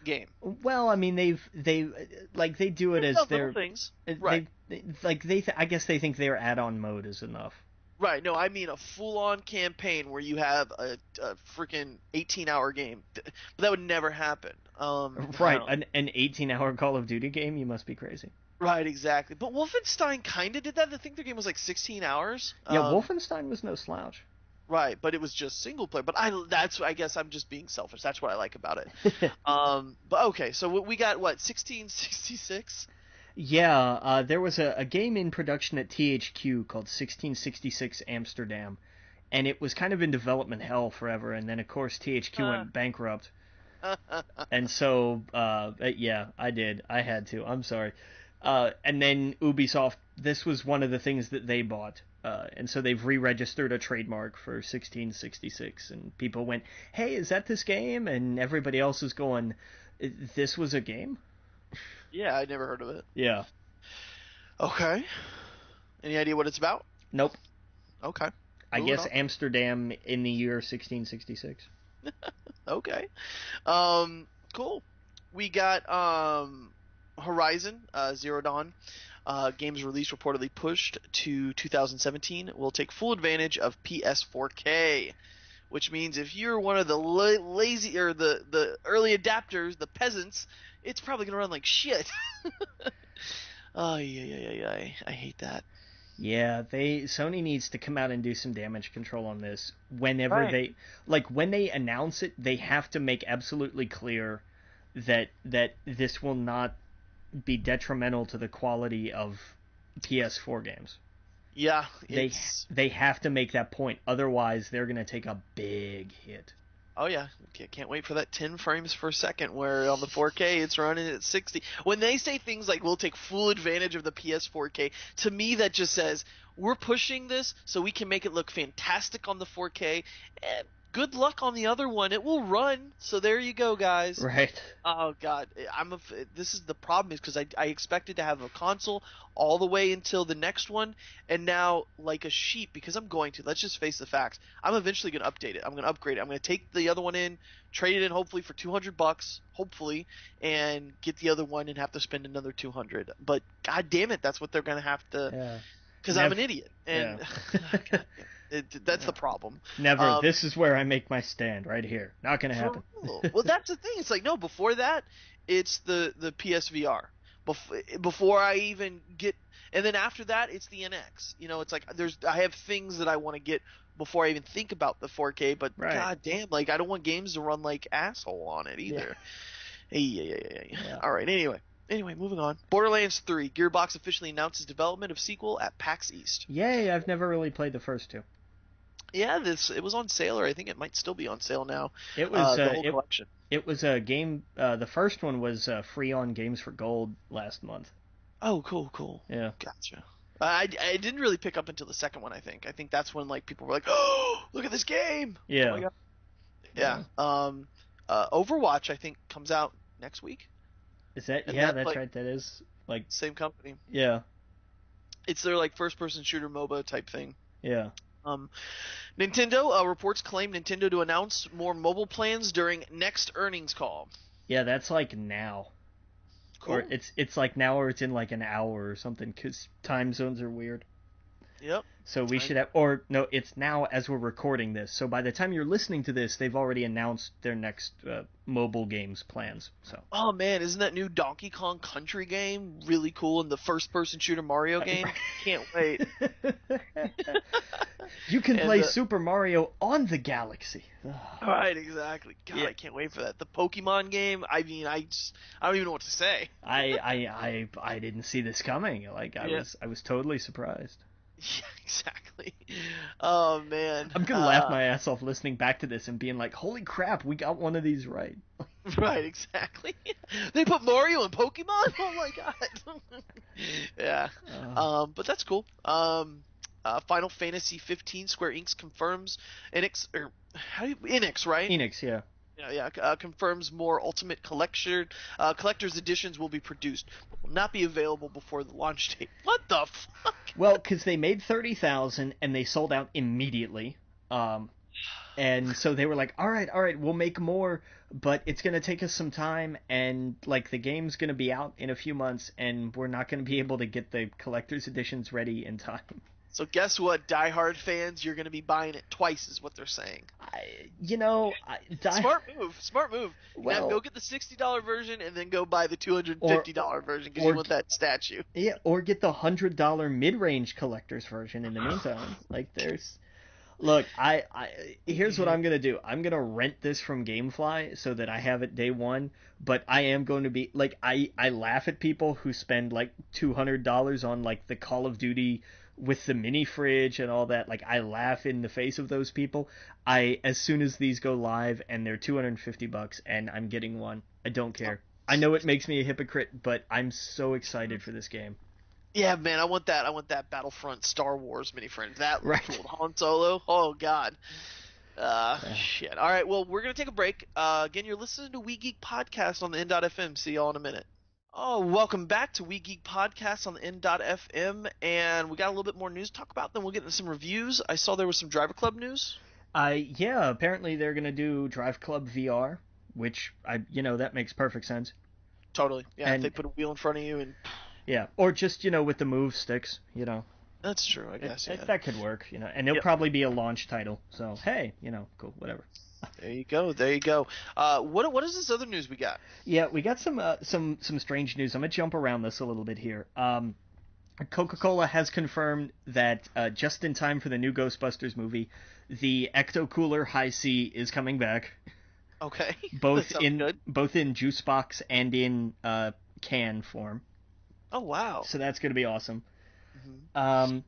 game. Well, I mean, they do it as their things. Right. I guess they think their add-on mode is enough. Right. No, I mean a full-on campaign where you have a freaking 18-hour game. But that would never happen. Right. An 18-hour Call of Duty game? You must be crazy. Right, exactly. But Wolfenstein kind of did that. I think their game was like 16 hours. Yeah, Wolfenstein was no slouch. Right, but it was just single player. But I guess I'm just being selfish. That's what I like about it. But okay, so we got 1666? Yeah, there was a game in production at THQ called 1666 Amsterdam, and it was kind of in development hell forever, and then of course THQ went bankrupt. And so, yeah, I did. I had to. I'm sorry. And then Ubisoft, this was one of the things that they bought. And so they've re-registered a trademark for 1666, and people went, hey, is that this game? And everybody else is going, this was a game? Yeah, I never heard of it. Yeah. Okay. Any idea what it's about? Nope. Okay. I guess Amsterdam in the year 1666. Okay. Cool. We got Horizon Zero Dawn. Game's release reportedly pushed to 2017. Will take full advantage of PS4K, which means if you're one of the lazy or the early adapters, the peasants, it's probably gonna run like shit. Oh yeah. I hate that. Yeah, Sony needs to come out and do some damage control on this. Whenever when they announce it, they have to make absolutely clear that this will not be detrimental to the quality of PS4 games. Yeah, they have to make that point. Otherwise, they're going to take a big hit. Oh yeah, can't wait for that 10 frames per second where on the 4K it's running at 60. When they say things like we'll take full advantage of the PS4K, to me that just says we're pushing this so we can make it look fantastic on the 4K. Good luck on the other one. It will run. So there you go, guys. Right. Oh god, this is the problem, is because I expected to have a console all the way until the next one, and now like a sheep, because let's just face the facts. I'm eventually going to update it. I'm going to upgrade it. I'm going to take the other one in, trade it in hopefully for $200, hopefully, and get the other one and have to spend another $200. But god damn it, that's what they're going to have to. Yeah. Because I'm an idiot, and that's the problem. Never. This is where I make my stand, right here. Not gonna happen. Well, that's the thing. It's like, no. Before that, it's the PSVR. Before I even get, and then after that, it's the NX. It's like I have things that I want to get before I even think about the 4K. But god damn, like I don't want games to run like asshole on it either. Yeah. All right. Anyway, moving on. Borderlands 3. Gearbox officially announces development of sequel at PAX East. Yay, I've never really played the first two. Yeah, it was on sale, or I think it might still be on sale now. It was the whole collection. It was a game. The first one was free on Games for Gold last month. Oh, cool. Yeah. Gotcha. I didn't really pick up until the second one, I think. I think that's when like people were like, "Oh, look at this game!" Yeah. Oh my God. Yeah. Overwatch, I think, comes out next week. Is that? And that's like, right. That is like same company. Yeah. It's their like first-person shooter MOBA type thing. Yeah. Nintendo reports claim Nintendo to announce more mobile plans during next earnings call. Yeah, that's like now. Cool. Or it's like now, or it's in like an hour or something, because time zones are weird. Yep. So we should have, or no, it's now as we're recording this. So by the time you're listening to this, they've already announced their next mobile games plans. So. Oh man, isn't that new Donkey Kong Country game really cool, and the first-person shooter Mario game? Can't wait. You can And, play Super Mario on the Galaxy. Right, exactly. God, Yeah. I can't wait for that. The Pokemon game. I mean, I don't even know what to say. I didn't see this coming. Like Yeah. I was totally surprised. Yeah, exactly. Oh man. I'm gonna laugh my ass off listening back to this and being like, "Holy crap, we got one of these right." Right, exactly. They put Mario in Pokemon. Oh my god. Yeah. But that's cool. Final Fantasy 15 Square Enix confirms Enix or Enix, right? Enix, yeah. Yeah, confirms more Ultimate collector's editions will be produced, but will not be available before the launch date. What the fuck? Well, because they made 30,000 and they sold out immediately. And so they were like, all right, we'll make more, but it's going to take us some time, and like the game's going to be out in a few months, and we're not going to be able to get the collector's editions ready in time. So guess what, diehard fans? You're going to be buying it twice, is what they're saying. Smart move. Well, now go get the $60 version and then go buy the $250 version because you want that statue. Yeah, or get the $100 mid-range collector's version in the meantime. Like, look, here's what I'm gonna do. I'm gonna rent this from GameFly so that I have it day one. But I am going to be like, I laugh at people who spend like $200 on like the Call of Duty with the mini fridge and all that. Like, I laugh in the face of those people. As soon as these go live and they're $250 and I'm getting one, I don't care. I know it makes me a hypocrite, but I'm so excited for this game. Yeah, man, I want that Battlefront Star Wars mini fridge. That right. Cool. Han Solo. Oh God. Shit. All right. Well, we're gonna take a break. Again, you're listening to We Geek Podcast on the N.FM. See y'all in a minute. Oh, welcome back to We Geek Podcast on the N.FM, and we got a little bit more news to talk about. Then we'll get into some reviews. I saw there was some Driver Club news. Yeah. Apparently they're gonna do Drive Club VR, which that makes perfect sense. Totally. Yeah. If they put a wheel in front of you and. Yeah, or just with the move sticks. That's true, I guess. That could work, and it'll probably be a launch title. So hey, cool, whatever. There you go. What is this other news we got? Yeah, we got some strange news. I'm gonna jump around this a little bit here. Coca-Cola has confirmed that just in time for the new Ghostbusters movie, the Ecto Cooler Hi-C is coming back. Okay. Both in juice box and in can form. Oh wow! So that's gonna be awesome. Mm-hmm.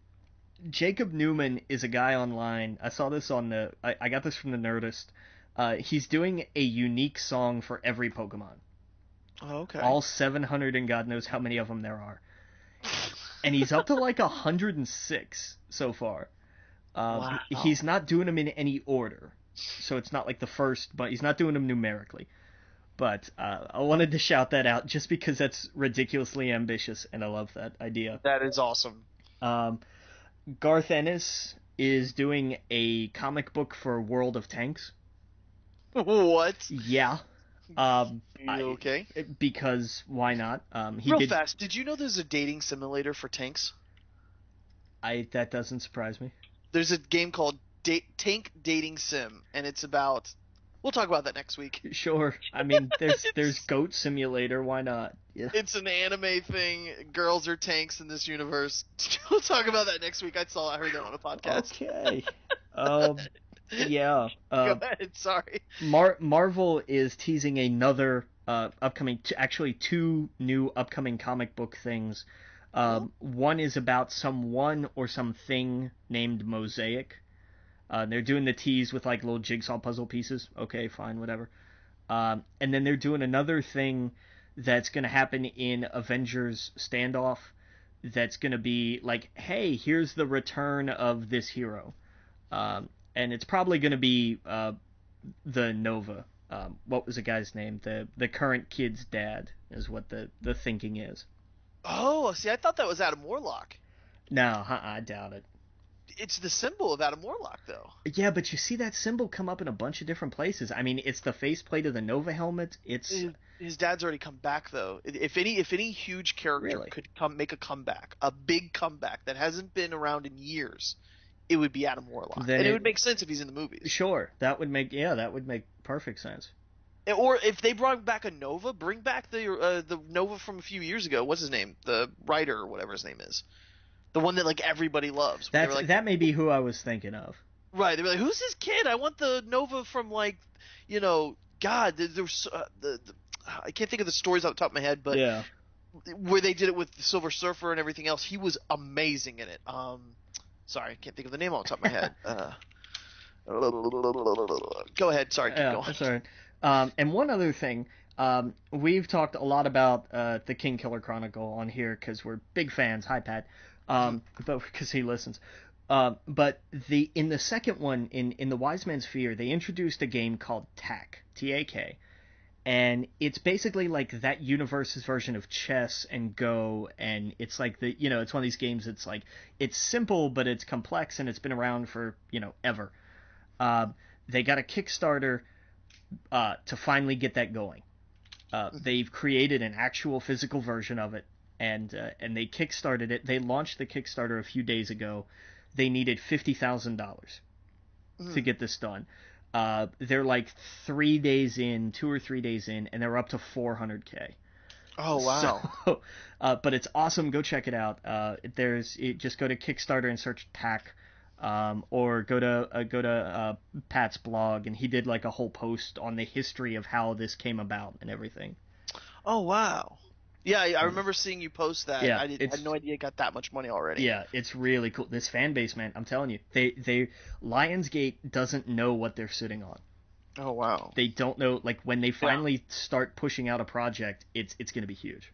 Jacob Newman is a guy online. I saw this on I got this from the Nerdist. He's doing a unique song for every Pokemon. Oh, okay. All 700 and God knows how many of them there are. And he's up to like 106 so far. Wow. He's not doing them in any order, so it's not like the first, but he's not doing them numerically. But I wanted to shout that out just because that's ridiculously ambitious, and I love that idea. That is awesome. Garth Ennis is doing a comic book for World of Tanks. What? Yeah. Okay. Because why not? Fast, did you know there's a dating simulator for tanks? That doesn't surprise me. There's a game called Tank Dating Sim, and it's about... We'll talk about that next week. Sure. I mean, there's Goat Simulator. Why not? Yeah. It's an anime thing. Girls are tanks in this universe. We'll talk about that next week. I heard that on a podcast. Okay. Yeah. Go ahead. Sorry. Marvel is teasing another upcoming, actually two new upcoming comic book things. One is about someone or something named Mosaic. They're doing the tease with like little jigsaw puzzle pieces. Okay, fine, whatever. And then they're doing another thing that's going to happen in Avengers Standoff that's going to be like, hey, here's the return of this hero. And it's probably going to be the Nova. What was the guy's name? The current kid's dad is what the thinking is. Oh, see, I thought that was Adam Warlock. No, I doubt it. It's the symbol of Adam Warlock, though. Yeah, but you see that symbol come up in a bunch of different places. I mean, it's the faceplate of the Nova helmet. It's his dad's already come back, though. If any huge character could make a comeback, a big comeback that hasn't been around in years, it would be Adam Warlock, and it would make sense if he's in the movies. Sure, that would make perfect sense. Or if they brought back a Nova, bring back the Nova from a few years ago. What's his name? The writer or whatever his name is. the one that like everybody loves. They were like, That may be who I was thinking of. right? They were like, "Who's this kid? I want the Nova from like, God." There was I can't think of the stories off the top of my head, but Yeah. where they did it with the Silver Surfer and everything else, he was amazing in it. Sorry, I can't think of the name off the top of my head. Go ahead. Sorry, keep going. Sorry. And one other thing, we've talked a lot about the Kingkiller Chronicle on here because we're big fans. Hi, Pat. But because he listens. But in the second one, in the Wise Man's Fear, they introduced a game called Tak, T-A-K, and it's basically like that universe's version of chess and Go, and it's like it's one of these games. It's like it's simple, but it's complex, and it's been around for ever. They got a Kickstarter to finally get that going. They've created an actual physical version of it, and they kickstarted it. They launched the Kickstarter a few days ago. They needed $50,000 to get this done. They're like 2 or 3 days in, and they're up to $400K. Oh wow! So, but it's awesome. Go check it out. Just go to Kickstarter and search Tak. Or go to Pat's blog, and he did like a whole post on the history of how this came about and everything. Oh wow! Yeah, I remember seeing you post that. Yeah, I had no idea it got that much money already. Yeah, it's really cool. This fan base, man, I'm telling you, they Lionsgate doesn't know what they're sitting on. Oh wow! They don't know. Like when they finally start pushing out a project, it's gonna be huge.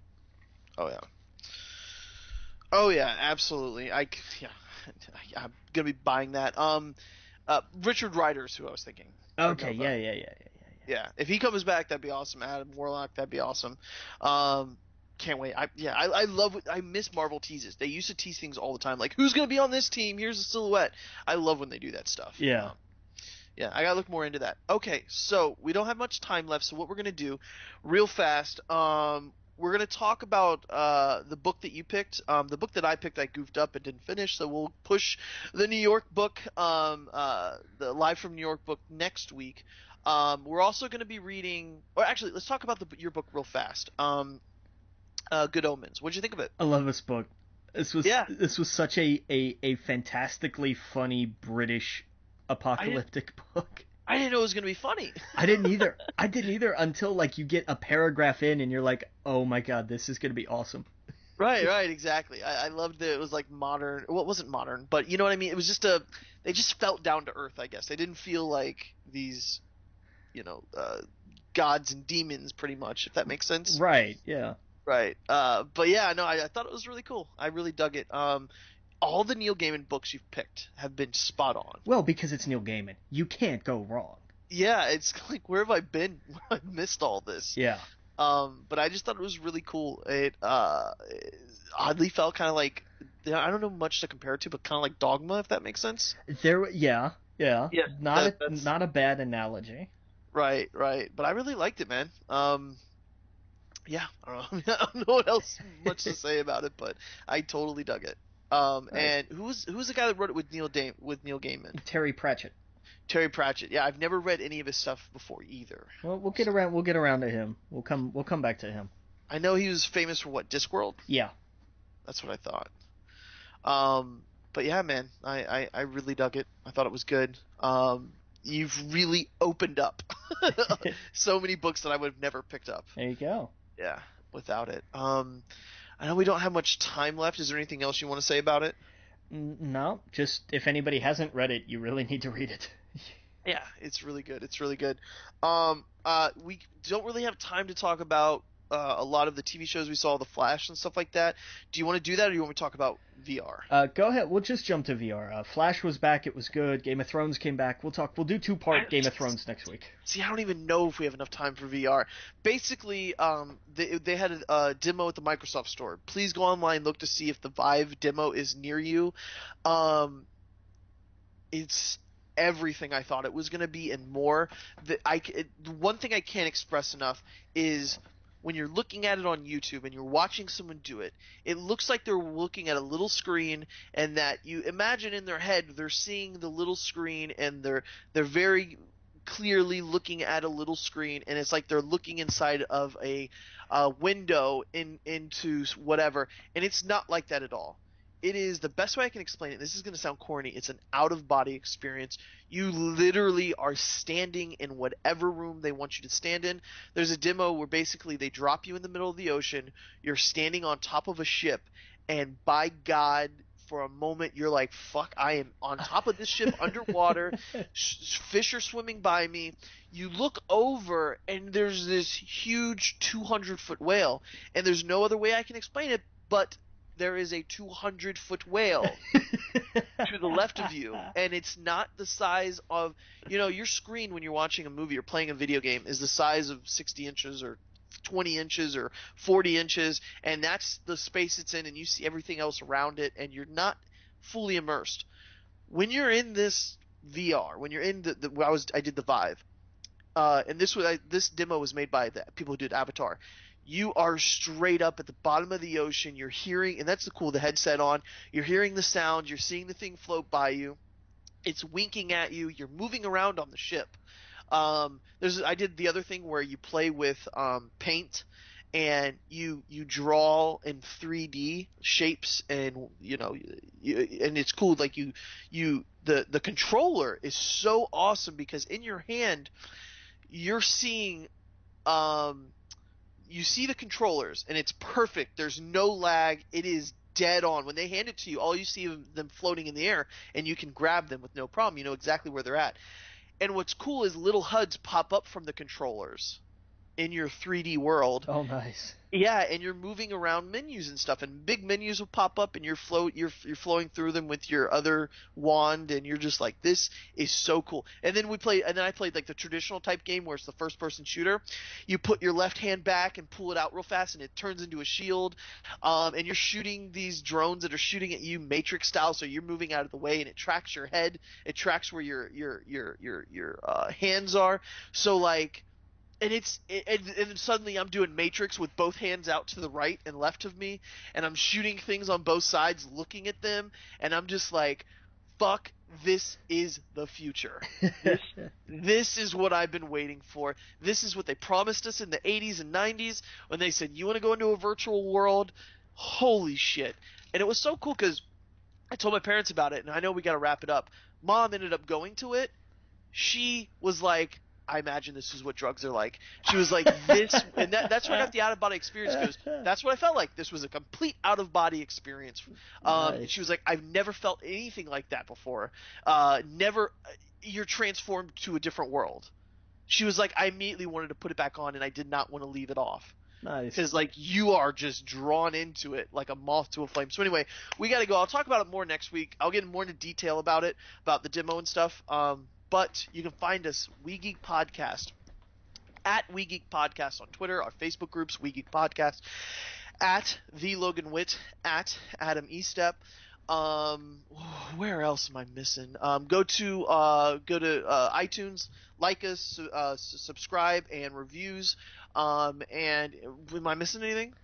Oh yeah. Oh yeah, absolutely. I'm gonna be buying that. Richard Rider's who I was thinking. Okay, yeah. Yeah, if he comes back, that'd be awesome. Adam Warlock, that'd be awesome. Can't wait. I miss Marvel teases. They used to tease things all the time, like who's gonna be on this team? Here's a silhouette. I love when they do that stuff. Yeah. Yeah, I gotta look more into that. Okay, so we don't have much time left, so what we're gonna do, real fast, we're gonna talk about the book that you picked. The book that I picked, I goofed up and didn't finish, so we'll push the New York book, the Live from New York book next week. We're also gonna be reading, or actually, let's talk about your book real fast. Good Omens. What'd you think of it? I love this book. This was such a fantastically funny British apocalyptic book. I didn't know it was gonna be funny. I didn't either until like you get a paragraph in and you're like, oh my god, this is gonna be awesome. Right, exactly. I loved that it was like modern. Well, it wasn't modern, but you know what I mean. It was just they just felt down to earth. I guess they didn't feel like these, gods and demons, pretty much. If that makes sense. Right. Yeah. Right. But yeah, no, I thought it was really cool. I really dug it. All the Neil Gaiman books you've picked have been spot on. Well, because it's Neil Gaiman. You can't go wrong. Yeah, it's like, where have I been? I've missed all this. Yeah. But I just thought it was really cool. It oddly felt kind of like, I don't know much to compare it to, but kind of like Dogma, if that makes sense. Yeah. That's Not a bad analogy. Right. But I really liked it, man. Yeah, I don't know what else much to say about it, but I totally dug it. Right. And who's the guy that wrote it with Neil Gaiman? Terry Pratchett. Terry Pratchett. Yeah, I've never read any of his stuff before either. Well, we'll get around to him. We'll come back to him. I know he was famous for what, Discworld? Yeah. That's what I thought. But yeah, man, I really dug it. I thought it was good. You've really opened up so many books that I would have never picked up. There you go. Yeah, without it. I know we don't have much time left. Is there anything else you want to say about it? No, just if anybody hasn't read it, you really need to read it. Yeah, it's really good. We don't really have time to talk about a lot of the TV shows we saw, The Flash and stuff like that. Do you want to do that, or do you want me to talk about VR? Go ahead. We'll just jump to VR. Flash was back. It was good. Game of Thrones came back. We'll do 2-part Game of Thrones next week. See, I don't even know if we have enough time for VR. Basically, they had a demo at the Microsoft Store. Please go online, look to see if the Vive demo is near you. It's everything I thought it was going to be and more. One thing I can't express enough is when you're looking at it on YouTube and you're watching someone do it, it looks like they're looking at a little screen, and that you imagine in their head they're seeing the little screen, and they're very clearly looking at a little screen, and it's like they're looking inside of a window into whatever, and it's not like that at all. it is the best way I can explain it. This is going to sound corny. It's an out-of-body experience. You literally are standing in whatever room they want you to stand in. There's a demo where basically they drop you in the middle of the ocean. You're standing on top of a ship, and by God, for a moment, you're like, fuck, I am on top of this ship underwater. Fish are swimming by me. You look over, and there's this huge 200-foot whale, and there's no other way I can explain it, but there is a 200-foot whale to the left of you, and it's not the size of, your screen when you're watching a movie or playing a video game is the size of 60 inches or 20 inches or 40 inches, and that's the space it's in, and you see everything else around it, and you're not fully immersed. When you're in this VR, when you're in I did the Vive, and this demo was made by the people who did Avatar. You are straight up at the bottom of the ocean. You're hearing, and that's the headset on. You're hearing the sound. You're seeing the thing float by you. It's winking at you. You're moving around on the ship. I did the other thing where you play with paint, and you draw in 3D shapes, and and it's cool. Like the controller is so awesome because in your hand you're seeing you see the controllers, and it's perfect. There's no lag. It is dead on. When they hand it to you, all you see is them floating in the air, and you can grab them with no problem. You know exactly where they're at. And what's cool is little HUDs pop up from the controllers in your 3D world. Oh, nice. Yeah, and you're moving around menus and stuff, and big menus will pop up, and you're flowing through them with your other wand, and you're just like, this is so cool. And then I played like the traditional type game where it's the first person shooter. You put your left hand back and pull it out real fast, and it turns into a shield. And you're shooting these drones that are shooting at you Matrix style, so you're moving out of the way, and it tracks your head. It tracks where your hands are. So like. And and suddenly I'm doing Matrix with both hands out to the right and left of me, and I'm shooting things on both sides, looking at them, and I'm just like, fuck, this is the future. This is what I've been waiting for. This is what they promised us in the 80s and 90s when they said, you want to go into a virtual world? Holy shit. And it was so cool because I told my parents about it, and I know we got to wrap it up. Mom ended up going to it. She was like, I imagine this is what drugs are like. She was like, this, and that's where I got the out-of-body experience, because that's what I felt like. This was a complete out-of-body experience. Nice. She was like, I've never felt anything like that before. You're transformed to a different world. She was like, I immediately wanted to put it back on, and I did not want to leave it off. Nice. Because, like, you are just drawn into it like a moth to a flame. So anyway, we got to go. I'll talk about it more next week. I'll get more into detail about it, about the demo and stuff. But you can find us, We Geek Podcast, at We Geek Podcast on Twitter, our Facebook groups, We Geek Podcast, at The Logan Witt, at Adam Estep. Where else am I missing? Go to iTunes, like us, subscribe, and reviews. And am I missing anything?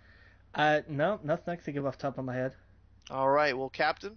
No, nothing I can think of off the top of my head. All right, well, Captain.